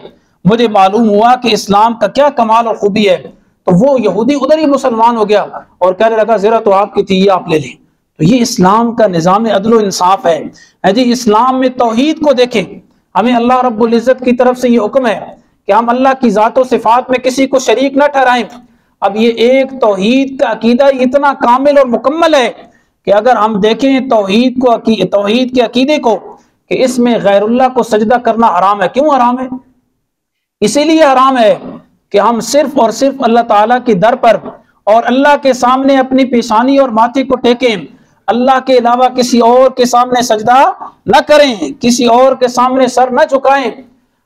مجھے معلوم ہوا کہ اسلام کا کیا کمال اور خوبی ہے، تو وہ یہودی ادھر ہی مسلمان ہو گیا اور کہنے لگا زرہ تو آپ کی تھی، یہ آپ لے لیں۔ تو یہ اسلام کا نظام عدل و انصاف ہے جی۔ اسلام میں توحید کو دیکھیں، ہمیں اللہ رب العزت کی طرف سے یہ حکم ہے کہ ہم اللہ کی ذات و صفات میں کسی کو شریک نہ ٹھہرائیں۔ اب یہ ایک توحید کا عقیدہ اتنا کامل اور مکمل ہے کہ اگر ہم دیکھیں توحید کے عقیدے کو کہ اس میں غیر اللہ کو سجدہ کرنا حرام ہے۔ کیوں حرام ہے؟ اسی لیے حرام ہے کہ ہم صرف اور صرف اللہ تعالیٰ کے در پر اور اللہ کے سامنے اپنی پیشانی اور ماتھے کو ٹیکیں، اللہ کے علاوہ کسی اور کے سامنے سجدہ نہ کریں، کسی اور کے سامنے سر نہ جھکائیں۔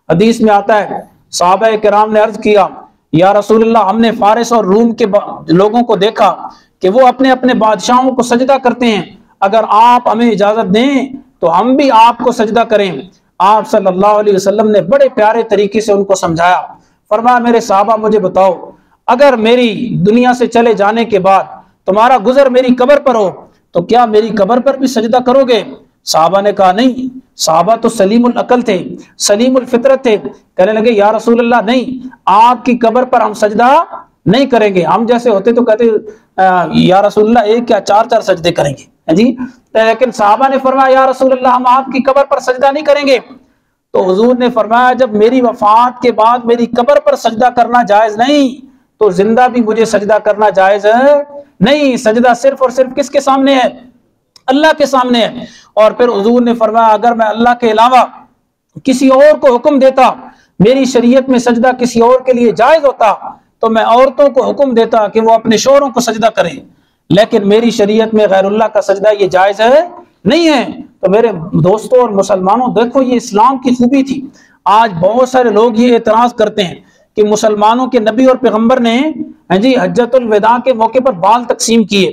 حدیث میں آتا ہے صحابہ کرام نے عرض کیا یا رسول اللہ ہم نے فارس اور روم کے لوگوں کو دیکھا کہ وہ اپنے اپنے بادشاہوں کو سجدہ کرتے ہیں، اگر آپ ہمیں اجازت دیں تو ہم بھی آپ کو سجدہ کریں۔ آپ صلی اللہ علیہ وسلم نے بڑے پیارے طریقے سے ان کو سمجھایا، فرمایا میرے صحابہ مجھے بتاؤ اگر میری دنیا سے چلے جانے کے بعد تمہارا گزر میری قبر پر ہو تو کیا میری قبر پر بھی سجدہ کرو گے؟ صحابہ نے کہا نہیں، صحابہ تو سلیم العقل تھے، سلیم الفطرت تھے، کہنے لگے یا رسول اللہ نہیں، آپ کی قبر پر ہم سجدہ نہیں کریں گے، ہم جیسے ہوتے تو کہتے یا رسول اللہ 1 یا 4 سجدے کریں گے جی، لیکن صحابہ نے فرمایا یا رسول اللہ ہم آپ کی قبر پر سجدہ نہیں کریں گے۔ تو حضور نے فرمایا جب میری وفات کے بعد میری قبر پر سجدہ کرنا جائز نہیں تو زندہ بھی مجھے سجدہ کرنا جائز نہیں۔ سجدہ صرف اور صرف کس کے سامنے ہے؟ اللہ کے سامنے ہے۔ اور پھر حضور نے فرمایا اگر میں اللہ کے علاوہ کسی اور کو حکم دیتا، میری شریعت میں سجدہ کسی اور کے لیے جائز ہوتا تو میں عورتوں کو حکم دیتا کہ وہ اپنے شوہروں کو سجدہ کریں، لیکن میری شریعت میں غیر اللہ کا سجدہ یہ جائز نہیں ہے۔ تو میرے دوستوں اور مسلمانوں دیکھو یہ اسلام کی خوبی تھی۔ آج بہت سارے لوگ یہ اعتراض کرتے ہیں کہ مسلمانوں کے نبی اور پیغمبر نے حجت الوداع کے موقع پر بال تقسیم کیے،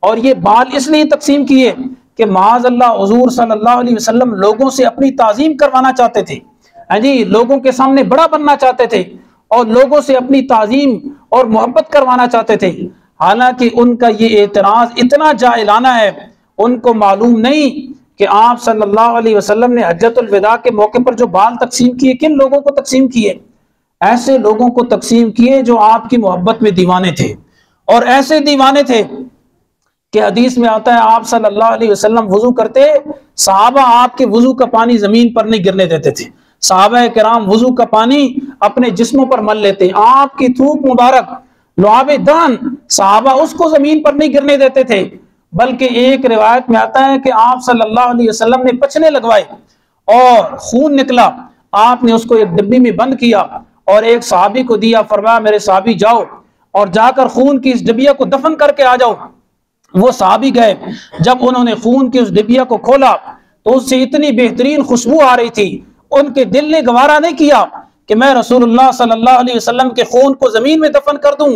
اور یہ بال اس لیے تقسیم کیے کہ معاذ اللہ حضور صلی اللہ علیہ وسلم لوگوں سے اپنی تعظیم کروانا چاہتے تھے، لوگوں کے سامنے بڑا بننا چاہتے تھے اور لوگوں سے اپنی تعظیم اور محبت کروانا چاہتے تھے۔ حالانکہ ان کا یہ اعتراض اتنا جاہلانہ ہے، ان کو معلوم نہیں کہ آپ صلی اللہ علیہ وسلم نے حجت الوداع کے موقع پر جو بال تقسیم کیے کن لوگوں کو تقسیم کیے؟ ایسے لوگوں کو تقسیم کیے جو آپ کی محبت میں دیوانے تھے، اور ایسے دیوانے تھے کہ حدیث میں آتا ہے آپ صلی اللہ علیہ وسلم وضو کرتے، صحابہ آپ کے وضو کا پانی زمین پر نہیں گرنے دیتے تھے، صحابہ کرام وضو کا پانی اپنے جسموں پر مل لیتے، آپ کی تھوک مبارک لعاب دہن صحابہ اس کو زمین پر نہیں گرنے دیتے تھے، بلکہ ایک روایت میں آتا ہے کہ آپ صلی اللہ علیہ وسلم نے پچھنے لگوائے اور خون نکلا، آپ نے اس کو ایک ڈبی میں بند کیا اور ایک صحابی کو دیا، فرمایا میرے صحابی جاؤ اور جا کر خون کی اس ڈبیا کو دفن کر کے آ جاؤ۔ وہ صحابی گئے، جب انہوں نے خون کی اس ڈبیا کو کھولا تو اس سے اتنی بہترین خوشبو آ رہی تھی، ان کے دل نے گوارا نہیں کیا کہ میں رسول اللہ صلی اللہ علیہ وسلم کے خون کو زمین میں دفن کر دوں۔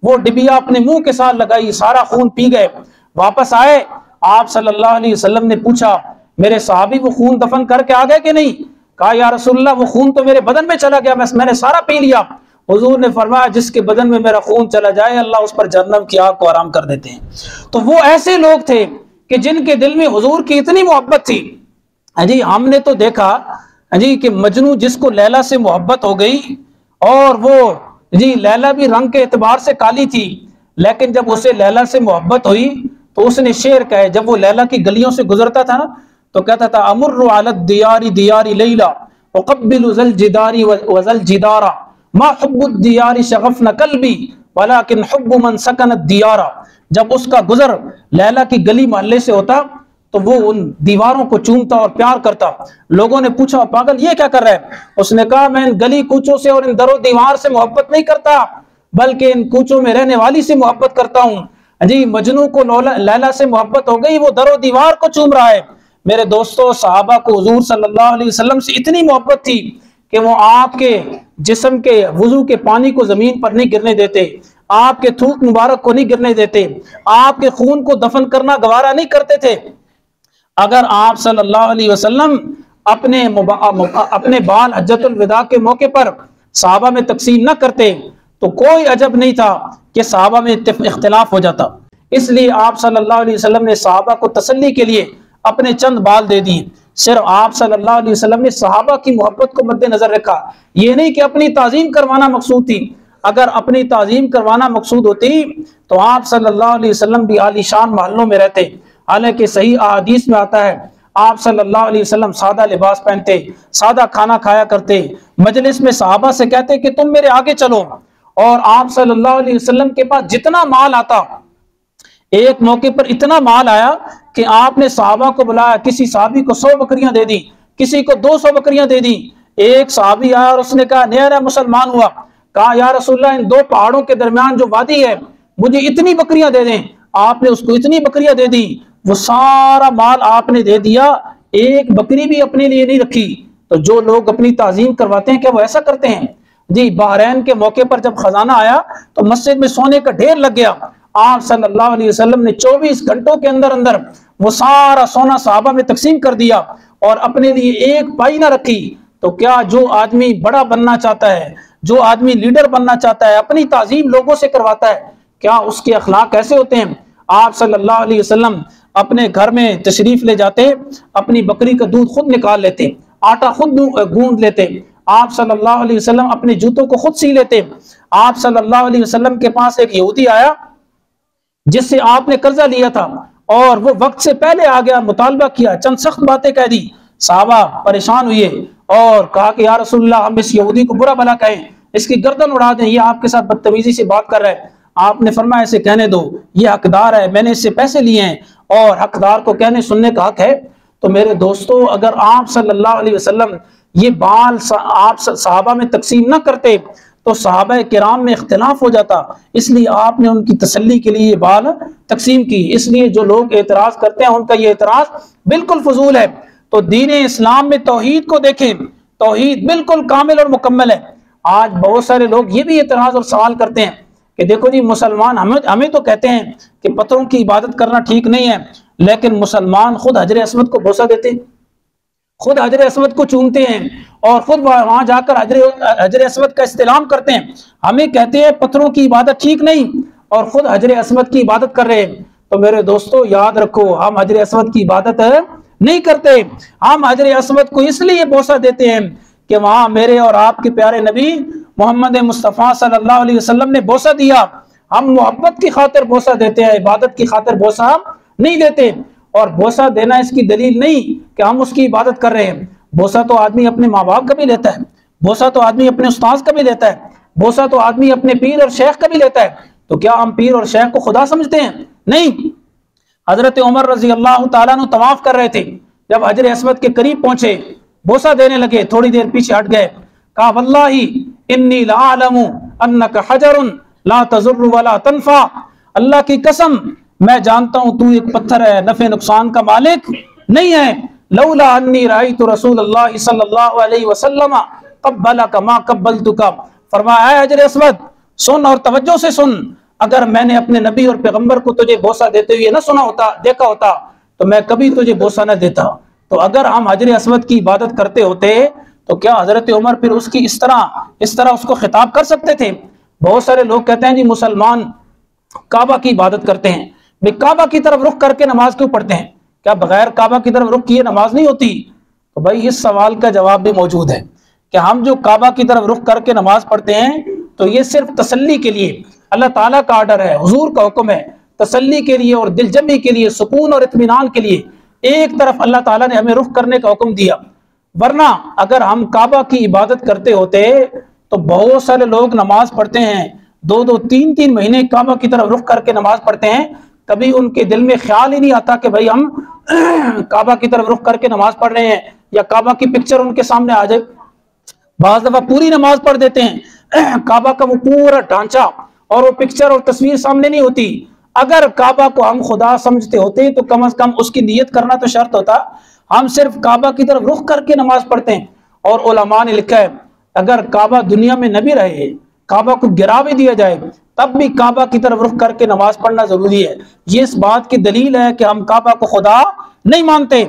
وہ ڈبیا اپنے منہ کے ساتھ لگائی، سارا خون پی گئے۔ واپس آئے، آپ صلی اللہ علیہ وسلم نے پوچھا میرے صحابی وہ خون دفن کر کے آ گئے کہ نہیں؟ کہا یا رسول اللہ وہ خون تو میرے بدن میں چلا گیا، میں نے سارا پی لیا۔ حضور نے فرمایا جس کے بدن میں میرا خون چلا جائے اللہ اس پر جہنم کی آگ کو آرام کر دیتے ہیں۔ تو وہ ایسے لوگ تھے کہ جن کے دل میں حضور کی اتنی محبت تھی۔ جی ہم نے تو دیکھا جی کہ مجنو جس کو لیلا سے محبت ہو گئی، اور وہ جی لیلا بھی رنگ کے اعتبار سے کالی تھی، لیکن جب اسے لیلا سے محبت ہوئی تو اس نے شعر کہے، جب وہ لیلا کی گلیوں سے گزرتا تھا نا تو کہتا تھا امر علی الدیار دیار لیلا اقبل ذل جدار وذل جدارا ما حب الدیار شغفنا قلبی ولکن حب من سکن الدیار۔ جب اس کا گزر لیلا کی گلی محلے سے ہوتا تو وہ ان دیواروں کو چومتا اور پیار کرتا۔ لوگوں نے پوچھا پاگل یہ کیا کر رہا ہے؟ اس نے کہا میں ان گلی کوچوں سے اور ان در و دیوار سے محبت نہیں کرتا بلکہ ان کوچوں میں رہنے والی سے محبت کرتا ہوں۔ جی مجنو کو لیلا سے محبت ہو گئی، وہ در و دیوار کو چوم رہا ہے۔ میرے دوستو صحابہ کو حضور صلی اللہ علیہ وسلم سے اتنی محبت تھی کہ وہ آپ کے جسم کے وضو کے پانی کو زمین پر نہیں گرنے دیتے، آپ کے تھوک مبارک کو نہیں گرنے دیتے، آپ کے خون کو دفن کرنا گوارا نہیں کرتے تھے۔ اگر آپ صلی اللہ علیہ وسلم اپنے بال حجۃ الوداع کے موقع پر صحابہ میں تقسیم نہ کرتے تو کوئی عجب نہیں تھا کہ صحابہ میں اختلاف ہو جاتا۔ اس لیے آپ صلی اللہ علیہ وسلم نے صحابہ کو تسلی کے لیے اپنے چند بال دے دیے۔ صرف آپ صلی اللہ علیہ وسلم نے صحابہ کی محبت کو مد نظر رکھا، یہ نہیں کہ اپنی تعظیم کروانا مقصود تھی۔ اگر اپنی تعظیم کروانا مقصود ہوتی تو آپ صلی اللہ علیہ وسلم بھی عالی شان محلوں میں رہتے۔ حالانکہ صحیح احادیث میں آتا ہے آپ صلی اللہ علیہ وسلم سادہ لباس پہنتے، سادہ کھانا کھایا کرتے، مجلس میں صحابہ سے کہتے کہ تم میرے آگے چلو، اور آپ صلی اللہ علیہ وسلم کے پاس جتنا مال آتا، ایک موقع پر اتنا مال آیا کہ آپ نے صحابہ کو بلایا، کسی صحابی کو 100 بکریاں دے دی، کسی کو 200 بکریاں دے دی۔ ایک صحابی آیا اور اس نے کہا نیا مسلمان ہوا، کہا یا رسول اللہ ان دو پہاڑوں کے درمیان جو وادی ہے مجھے اتنی بکریاں دے دیں۔ آپ نے اس کو اتنی بکریاں دے دی، وہ سارا مال آپ نے دے دیا، ایک بکری بھی اپنے لیے نہیں رکھی۔ تو جو لوگ اپنی تعظیم کرواتے ہیں کیا وہ ایسا کرتے ہیں؟ جی بحرین کے موقع پر جب خزانہ آیا تو مسجد میں سونے کا ڈھیر لگ گیا، آپ صلی اللہ علیہ وسلم نے 24 گھنٹوں کے اندر وہ سارا سونا صحابہ میں تقسیم کر دیا اور اپنے لیے ایک پائی نہ رکھی۔ تو کیا جو آدمی بڑا بننا چاہتا ہے، جو آدمی لیڈر بننا چاہتا ہے، اپنی تعظیم لوگوں سے کرواتا ہے، کیا اس کے اخلاق کیسے ہوتے ہیں؟ آپ صلی اللہ علیہ وسلم اپنے گھر میں تشریف لے جاتے، اپنی بکری کا دودھ خود نکال لیتے، آٹا خود گوندھ لیتے، آپ صلی اللہ علیہ وسلم اپنے جوتوں کو خود سی لیتے۔ آپ صلی اللہ علیہ وسلم کے پاس ایک یہودی آیا جس سے آپ نے قرضہ لیا تھا، اور وہ وقت سے پہلے آ گیا، مطالبہ کیا، چند سخت باتیں کہہ دی۔ صحابہ پریشان ہوئے اور کہا کہ یا رسول اللہ ہم اس یہودی کو برا بھلا کہیں، اس کی گردن اڑا دیں، یہ آپ کے ساتھ بدتمیزی سے بات کر رہا ہے۔ آپ نے فرمایا اسے کہنے دو، یہ حقدار ہے، میں نے اس سے پیسے لیے ہیں اور حقدار کو کہنے سننے کا حق ہے۔ تو میرے دوستو اگر آپ صلی اللہ علیہ وسلم یہ بال آپ صحابہ میں تقسیم نہ کرتے تو صحابہ کرام میں اختلاف ہو جاتا، اس لیے آپ نے ان کی تسلی کے لیے یہ بال تقسیم کی۔ اس لیے جو لوگ اعتراض کرتے ہیں ان کا یہ اعتراض بالکل فضول ہے۔ تو دین اسلام میں توحید کو دیکھیں، توحید بالکل کامل اور مکمل ہے۔ آج بہت سارے لوگ یہ بھی اعتراض اور سوال کرتے ہیں کہ دیکھو جی مسلمان ہمیں تو کہتے ہیں کہ پتھروں کی عبادت کرنا ٹھیک نہیں ہے، لیکن مسلمان خود حجر اسود کو بوسہ دیتے ہیں، خود حجر اسود کو چومتے ہیں اور خود وہاں جا کر حجر اسود کا استلام کرتے ہیں۔ ہمیں کہتے ہیں پتھروں کی عبادت ٹھیک نہیں اور خود حجر اسود کی عبادت کر رہے ہیں۔ تو میرے دوستو یاد رکھو ہم حجر اسود کی عبادت نہیں کرتے، ہم حجر اسود کو اس لیے بوسہ دیتے ہیں کہ وہاں میرے اور آپ کے پیارے نبی محمد مصطفیٰ صلی اللہ علیہ وسلم نے بوسہ دیا۔ ہم محبت کی خاطر بوسہ دیتے ہیں، عبادت کی خاطر بوسہ نہیں دیتے۔ اور بوسہ دینا اس کی دلیل نہیں کہ ہم اس کی عبادت کر رہے ہیں۔ بوسہ تو آدمی اپنے ماں باپ کا بھی لیتا ہے، بوسہ تو آدمی اپنے استاذ کا بھی لیتا ہے، بوسہ تو آدمی اپنے پیر اور شیخ کا بھی لیتا ہے۔ تو کیا ہم پیر اور شیخ کو خدا سمجھتے ہیں؟ نہیں۔ حضرت عمر رضی اللہ تعالیٰ عنہ طواف کر رہے تھے، جب حجر اسود کے قریب پہنچے بوسہ دینے لگے، تھوڑی دیر پیچھے ہٹ گئے، کہا واللہ انی لعالم انک حجر لا تضر ولا تنفع، اللہ کی قسم میں جانتا ہوں تو ایک پتھر ہے، نفع نقصان کا مالک نہیں ہے، لولا انی رأیت رسول اللہ صلی اللہ علیہ وسلم قبلک ما قبلتک، فرمایا اے حجر اسود سن اور توجہ سے سن، اگر میں نے اپنے نبی اور پیغمبر کو تجھے بوسہ دیتے ہوئے نہ سنا ہوتا، دیکھا ہوتا، تو میں کبھی تجھے بوسہ نہ دیتا۔ تو اگر ہم حجر اسود کی عبادت کرتے ہوتے تو کیا حضرت عمر پھر اس کی اس طرح اس کو خطاب کر سکتے تھے؟ بہت سارے لوگ کہتے ہیں جی مسلمان کعبہ کی عبادت کرتے ہیں، بھئی کعبہ کی طرف رخ کر کے نماز کیوں پڑھتے ہیں؟ کیا بغیر کعبہ کی طرف رخ کیے نماز نہیں ہوتی؟ تو بھائی اس سوال کا جواب بھی موجود ہے کہ ہم جو کعبہ کی طرف رخ کر کے نماز پڑھتے ہیں تو یہ صرف تسلی کے لیے، اللہ تعالیٰ کا آرڈر ہے، حضور کا حکم ہے، تسلی کے لیے اور دل جمعی کے لیے، سکون اور اطمینان کے لیے ایک طرف اللہ تعالیٰ نے ہمیں رخ کرنے کا حکم دیا۔ ورنہ اگر ہم کعبہ کی عبادت کرتے ہوتے تو بہت سارے لوگ نماز پڑھتے ہیں، 2 3 مہینے کعبہ کی طرف رخ کر کے نماز پڑھتے ہیں، کبھی ان کے دل میں خیال ہی نہیں آتا کہ بھائی ہم کعبہ کی طرف رخ کر کے نماز پڑھ رہے ہیں یا کعبہ کی پکچر ان کے سامنے آ جائے۔ بعض دفعہ پوری نماز پڑھ دیتے ہیں، کعبہ کا وہ پورا ڈھانچہ اور وہ پکچر اور تصویر سامنے نہیں ہوتی۔ اگر کعبہ کو ہم خدا سمجھتے ہوتے تو کم از کم اس کی نیت کرنا تو شرط ہوتا۔ ہم صرف کعبہ کی طرف رخ کر کے نماز پڑھتے ہیں، اور علماء نے لکھا ہے اگر کعبہ دنیا میں نہ بھی رہے، کعبہ کو گرا بھی دیا جائے، تب بھی کعبہ کی طرف رخ کر کے نماز پڑھنا ضروری ہے۔ یہ اس بات کی دلیل ہے کہ ہم کعبہ کو خدا نہیں مانتے۔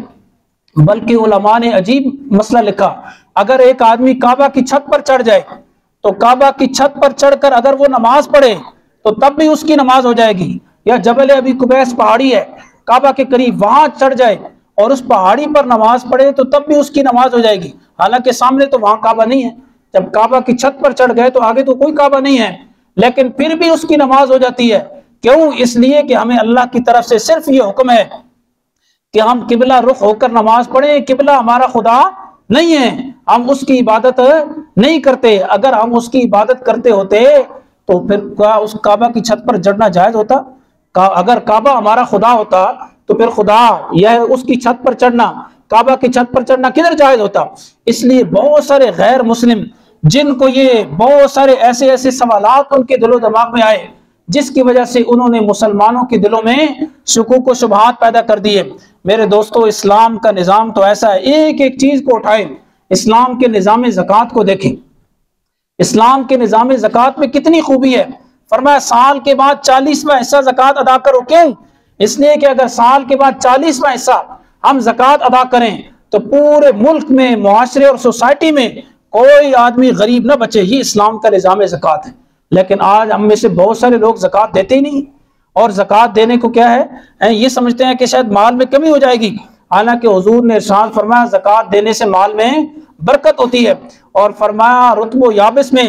بلکہ علماء نے عجیب مسئلہ لکھا، اگر ایک آدمی کعبہ کی چھت پر چڑھ جائے تو کعبہ کی چھت پر چڑھ کر اگر وہ نماز پڑھے تو تب بھی اس کی نماز ہو جائے گی۔ یا جبل ابی قبیس پہاڑی ہے کعبہ کے قریب، وہاں چڑھ جائے اور اس پہاڑی پر نماز پڑھے تو تب بھی اس کی نماز ہو جائے گی، حالانکہ سامنے تو وہاں کعبہ نہیں ہے۔ جب کعبہ کی چھت پر چڑھ گئے تو آگے تو کوئی کعبہ نہیں ہے، لیکن پھر بھی اس کی نماز ہو جاتی ہے۔ کیوں؟ اس لیے کہ ہمیں اللہ کی طرف سے صرف یہ حکم ہے کہ ہم قبلہ رخ ہو کر نماز پڑھیں۔ قبلہ ہمارا خدا نہیں ہے، ہم اس کی عبادت نہیں کرتے۔ اگر ہم اس کی عبادت کرتے ہوتے تو پھر کیا اس کعبہ کی چھت پر چڑھنا جائز ہوتا؟ اگر کعبہ ہمارا خدا ہوتا تو پھر خدا یہ اس کی چھت پر چڑھنا، کعبہ کی چھت پر چڑھنا کدھر جائز ہوتا؟ اس لیے بہت سارے غیر مسلم جن کو یہ بہت سارے ایسے سوالات ان کے دل و دماغ میں آئے جس کی وجہ سے انہوں نے مسلمانوں کے دلوں میں شکوک و شبہات پیدا کر دیے۔ میرے دوستو اسلام کا نظام تو ایسا ہے، ایک ایک چیز کو اٹھائیں، اسلام کے نظام زکوٰۃ کو دیکھیں، اسلام کے نظام زکوٰۃ میں کتنی خوبی ہے۔ فرمایا سال کے بعد 40واں حصہ زکوٰۃ ادا کرو۔ کیوں؟ اس لیے کہ اگر سال کے بعد 40واں حصہ ہم زکوٰۃ ادا کریں تو پورے ملک میں، معاشرے اور سوسائٹی میں کوئی آدمی غریب نہ بچے۔ یہ اسلام کا نظام زکوٰۃ ہے۔ لیکن آج ہم میں سے بہت سارے لوگ زکوٰۃ دیتے ہی نہیں، اور زکوٰۃ دینے کو کیا ہے، یہ سمجھتے ہیں کہ شاید مال میں کمی ہو جائے گی، حالانکہ حضور نے ارشاد فرمایا زکوٰۃ دینے سے مال میں برکت ہوتی ہے، اور فرمایا رطب و یابس میں،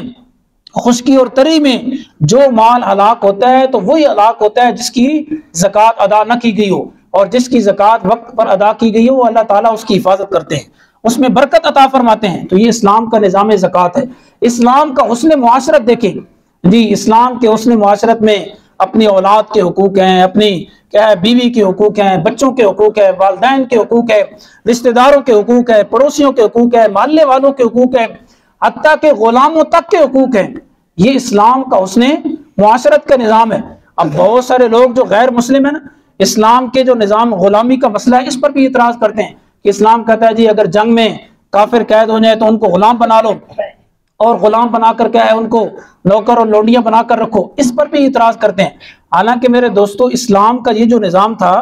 خشکی اور تری میں جو مال ہلاک ہوتا ہے تو وہی ہلاک ہوتا ہے جس کی زکوٰۃ ادا نہ کی گئی ہو، اور جس کی زکوٰۃ وقت پر ادا کی گئی ہو اللہ تعالیٰ اس کی حفاظت کرتے ہیں، اس میں برکت عطا فرماتے ہیں۔ تو یہ اسلام کا نظام زکوٰۃ ہے۔ اسلام کا حسن معاشرت دیکھیں جی، اسلام کے حسن معاشرت میں اپنی اولاد کے حقوق ہیں، اپنی کیا ہے بیوی کے حقوق ہیں، بچوں کے حقوق ہیں، والدین کے حقوق ہیں، رشتہ داروں کے حقوق ہیں، پڑوسیوں کے حقوق ہیں، محلے والوں کے حقوق ہیں، حتیٰ کہ غلاموں تک کے حقوق ہیں۔ یہ اسلام کا حسن معاشرت کا نظام ہے۔ اب بہت سارے لوگ جو غیر مسلم ہیں نا، اسلام کے جو نظام غلامی کا مسئلہ ہے اس پر بھی اعتراض کرتے ہیں کہ اسلام کہتا ہے جی اگر جنگ میں کافر قید ہو جائے تو ان کو غلام بنا لو، اور غلام بنا کر کیا ہے ان کو نوکر اور لونڈیاں بنا کر رکھو، اس پر بھی اعتراض کرتے ہیں۔ حالانکہ میرے دوستو اسلام کا یہ جو نظام تھا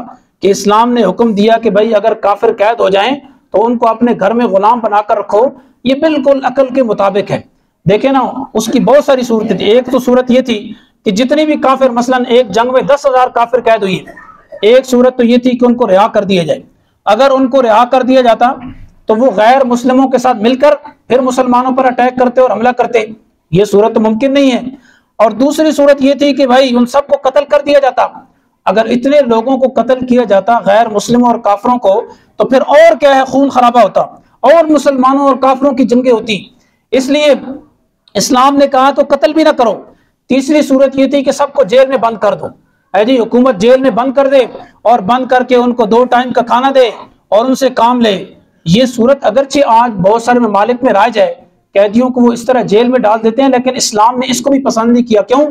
کہ اسلام نے حکم دیا کہ بھائی اگر کافر قید ہو جائیں تو ان کو اپنے گھر میں غلام بنا کر رکھو، یہ بالکل عقل کے مطابق ہے۔ دیکھیں نا اس کی بہت ساری صورتیں تھی۔ ایک تو صورت یہ تھی کہ جتنی بھی کافر، مثلا ایک جنگ میں 10,000 کافر قید ہوئی، ایک صورت تو یہ تھی کہ ان کو رہا کر دیا جائے۔ اگر ان کو رہا کر دیا جاتا تو وہ غیر مسلموں کے ساتھ مل کر پھر مسلمانوں پر اٹیک کرتے اور حملہ کرتے، یہ صورت تو ممکن نہیں ہے۔ اور دوسری صورت یہ تھی کہ بھائی ان سب کو قتل کر دیا جاتا۔ اگر اتنے لوگوں کو قتل کیا جاتا غیر مسلموں اور کافروں کو تو پھر اور کیا ہے خون خرابہ ہوتا اور مسلمانوں اور کافروں کی جنگیں ہوتی۔ اس لیے اسلام نے کہا تو قتل بھی نہ کرو۔ تیسری صورت یہ تھی کہ سب کو جیل میں بند کر دو، اے جی حکومت جیل میں بند کر دے اور بند کر کے ان کو 2 ٹائم کا کھانا دے اور ان سے کام لے۔ یہ صورت اگرچہ آج بہت سارے ممالک میں رائج ہے، قیدیوں کو وہ اس طرح جیل میں ڈال دیتے ہیں، لیکن اسلام نے اس کو بھی پسند نہیں کیا۔ کیوں؟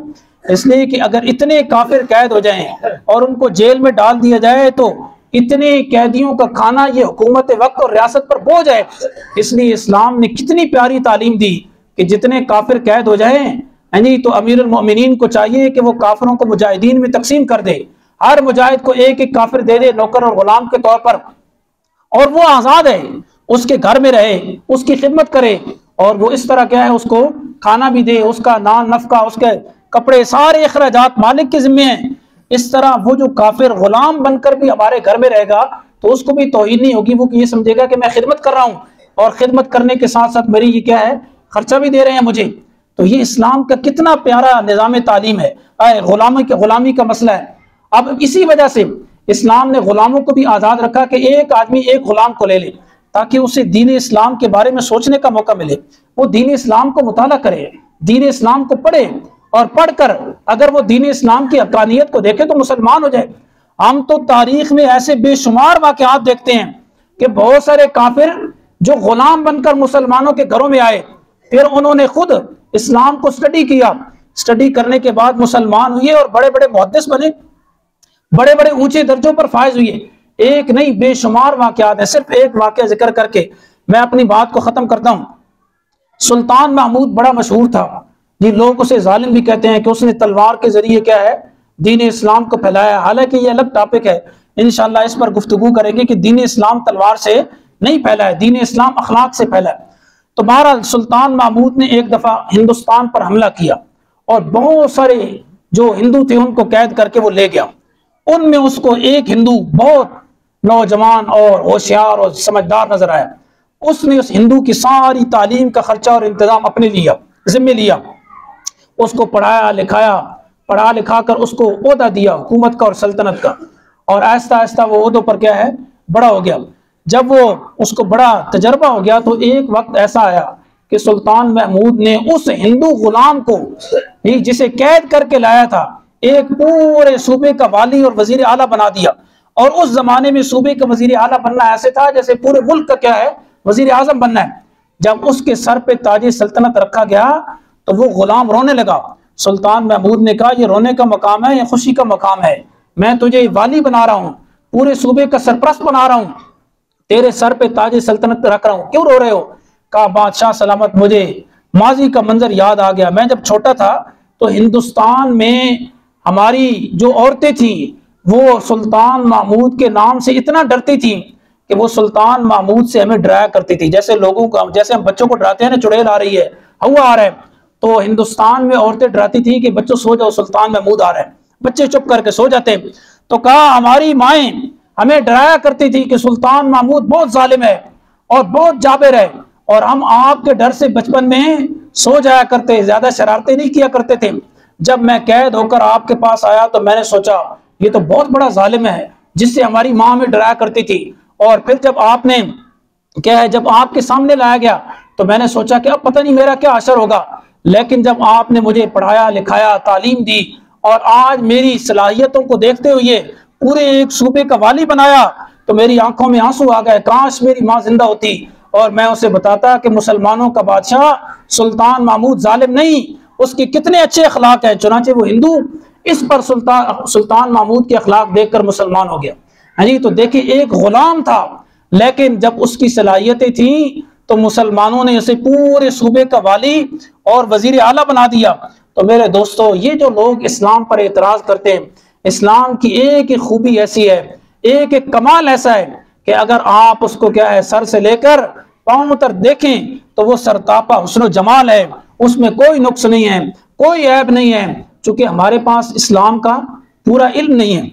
اس لیے کہ اگر اتنے کافر قید ہو جائیں اور ان کو جیل میں ڈال دیا جائے تو اتنے قیدیوں کا کھانا یہ حکومت وقت اور ریاست پر بوجھ ہے۔ اس لیے اسلام نے کتنی پیاری تعلیم دی کہ جتنے کافر قید ہو جائیں تو امیر المومنین کو چاہیے کہ وہ کافروں کو مجاہدین میں تقسیم کر دے، ہر مجاہد کو ایک ایک کافر دے دے نوکر اور غلام کے طور پر، اور وہ آزاد ہے، اس کے گھر میں رہے، اس کی خدمت کرے، اور وہ اس طرح کیا ہے اس کو کھانا بھی دے، اس کا نان نفقہ، اس کے کپڑے، سارے اخراجات مالک کے ذمے ہیں۔ اس طرح وہ جو کافر غلام بن کر بھی ہمارے گھر میں رہے گا تو اس کو بھی توہین نہیں ہوگی، وہ یہ سمجھے گا کہ میں خدمت کر رہا ہوں، اور خدمت کرنے کے ساتھ ساتھ میری یہ کیا ہے خرچہ بھی دے رہے ہیں مجھے۔ تو یہ اسلام کا کتنا پیارا نظام تعلیم ہے، غلامی کا مسئلہ ہے۔ اب اسی وجہ سے اسلام نے غلاموں کو بھی آزاد رکھا کہ ایک آدمی ایک غلام کو لے لے تاکہ اسے دین اسلام کے بارے میں سوچنے کا موقع ملے، وہ دین اسلام کو مطالعہ کرے، دین اسلام کو پڑھے، اور پڑھ کر اگر وہ دین اسلام کی حقانیت کو دیکھے تو مسلمان ہو جائے۔ ہم تو تاریخ میں ایسے بے شمار واقعات دیکھتے ہیں کہ بہت سارے کافر جو غلام بن کر مسلمانوں کے گھروں میں آئے، پھر انہوں نے خود اسلام کو اسٹڈی کیا، اسٹڈی کرنے کے بعد مسلمان ہوئے اور بڑے بڑے محدث بنے، بڑے بڑے اونچے درجوں پر فائز ہوئے۔ ایک نہیں بے شمار واقعات ہیں۔ صرف ایک واقعہ ذکر کر کے میں اپنی بات کو ختم کرتا ہوں۔ سلطان محمود بڑا مشہور تھا، جی لوگ اسے ظالم بھی کہتے ہیں کہ اس نے تلوار کے ذریعے کیا ہے دین اسلام کو پھیلایا، حالانکہ یہ الگ ٹاپک ہے، انشاءاللہ اس پر گفتگو کریں گے کہ دین اسلام تلوار سے نہیں پھیلا ہے، دین اسلام اخلاق سے پھیلا ہے۔ تو بہرحال سلطان محمود نے ایک دفعہ ہندوستان پر حملہ کیا اور بہت سارے جو ہندو تھے ان کو قید کر کے وہ لے گیا۔ ان میں اس کو ایک ہندو بہت نوجوان اور ہوشیار اور سمجھدار نظر آیا، اس نے اس ہندو کی ساری تعلیم کا خرچہ اور انتظام اپنے ذمہ لیا، اس کو پڑھایا لکھایا، پڑھا لکھا کر اس کو عہدہ دیا حکومت کا اور سلطنت کا، اور آہستہ آہستہ وہ عہدوں پر کیا ہے بڑا ہو گیا۔ جب وہ اس کو بڑا تجربہ ہو گیا تو ایک وقت ایسا آیا کہ سلطان محمود نے اس ہندو غلام کو جسے قید کر کے لایا تھا ایک پورے صوبے کا والی اور وزیر اعلیٰ بنا دیا، اور اس زمانے میں صوبے کا وزیر اعلیٰ بننا ایسے تھا جیسے پورے ملک کا کیا ہے وزیر اعظم بننا ہے۔ جب اس کے سر پہ تاج سلطنت رکھا گیا تو وہ غلام رونے لگا۔ سلطان محمود نے کہا یہ رونے کا مقام ہے یا خوشی کا مقام ہے؟ میں تجھے والی بنا رہا ہوں، پورے صوبے کا سرپرست بنا رہا ہوں، تیرے سر پہ تاج سلطنت رکھ رہا ہوں، کیوں رو رہے ہو؟ کہا بادشاہ سلامت مجھے ماضی کا منظر یاد آ گیا، میں جب چھوٹا تھا تو ہندوستان میں ہماری جو عورتیں تھیں وہ سلطان محمود کے نام سے اتنا ڈرتی تھیں کہ وہ سلطان محمود سے ہمیں ڈرایا کرتی تھی، جیسے لوگوں کو جیسے ہم بچوں کو ڈراتے ہیں نا چڑیل آ رہی ہے، ہوا آ رہا ہے، تو ہندوستان میں عورتیں ڈراتی تھیں کہ بچوں سو جاؤ سلطان محمود آ رہا ہے، بچے چپ کر کے سو جاتے۔ تو کہا ہماری مائیں ہمیں ڈرایا کرتی تھی کہ سلطان محمود بہت ظالم ہے اور بہت جابر ہے، اور ہم آپ کے ڈر سے بچپن میں سو جایا کرتے، زیادہ شرارتیں نہیں کیا کرتے تھے۔ جب میں قید ہو کر آپ کے پاس آیا تو میں نے سوچا یہ تو بہت بڑا ظالم ہے جس سے ہماری ماں ہمیں ڈرایا کرتی تھی، اور پھر جب آپ نے کیا ہے جب آپ کے سامنے لایا گیا تو میں نے سوچا کہ اب پتہ نہیں میرا کیا اثر ہوگا، لیکن جب آپ نے مجھے پڑھایا لکھایا تعلیم دی اور آج میری صلاحیتوں کو دیکھتے ہوئے پورے ایک صوبے کا والی بنایا تو میری آنکھوں میں آنسو آ گئے، کاش میری ماں زندہ ہوتی اور میں اسے بتاتا کہ مسلمانوں کا بادشاہ سلطان محمود ظالم نہیں، اس کے کتنے اچھے اخلاق ہیں۔ چنانچہ وہ ہندو اس پر سلطان محمود کے اخلاق دیکھ کر مسلمان ہو گیا۔ ہاں جی، تو دیکھیں ایک غلام تھا لیکن جب اس کی صلاحیتیں تھیں تو مسلمانوں نے اسے پورے صوبے کا والی اور وزیر اعلیٰ بنا دیا۔ تو میرے دوستو یہ جو لوگ اسلام پر اعتراض کرتے ہیں، اسلام کی ایک ایک خوبی ایسی ہے، ایک ایک کمال ایسا ہے کہ اگر آپ اس کو کیا ہے سر سے لے کر پاؤں تک دیکھیں تو وہ سرتاپا حسن و جمال ہے، اس میں کوئی نقص نہیں ہے، کوئی عیب نہیں ہے، چونکہ ہمارے پاس اسلام کا پورا علم نہیں ہے،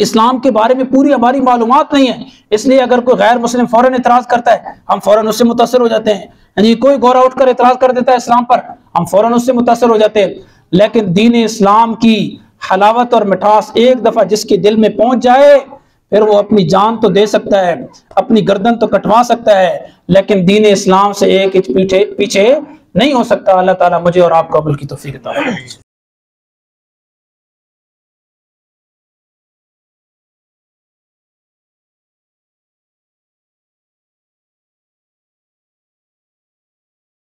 اسلام کے بارے میں پوری ہماری معلومات نہیں ہے، اس لیے اگر کوئی غیر مسلم فوراً اعتراض کرتا ہے ہم فوراً اس سے متاثر ہو جاتے ہیں، جی کوئی گورا اٹھ کر اعتراض کر دیتا ہے اسلام پر ہم فوراً اس سے متاثر ہو جاتے ہیں۔ لیکن دین اسلام کی حلاوت اور مٹھاس ایک دفعہ جس کے دل میں پہنچ جائے پھر وہ اپنی جان تو دے سکتا ہے، اپنی گردن تو کٹوا سکتا ہے، لیکن دین اسلام سے ایک پیچھے نہیں ہو سکتا۔ اللہ تعالیٰ مجھے اور آپ کو عمل کی توفیق عطا فرمائے۔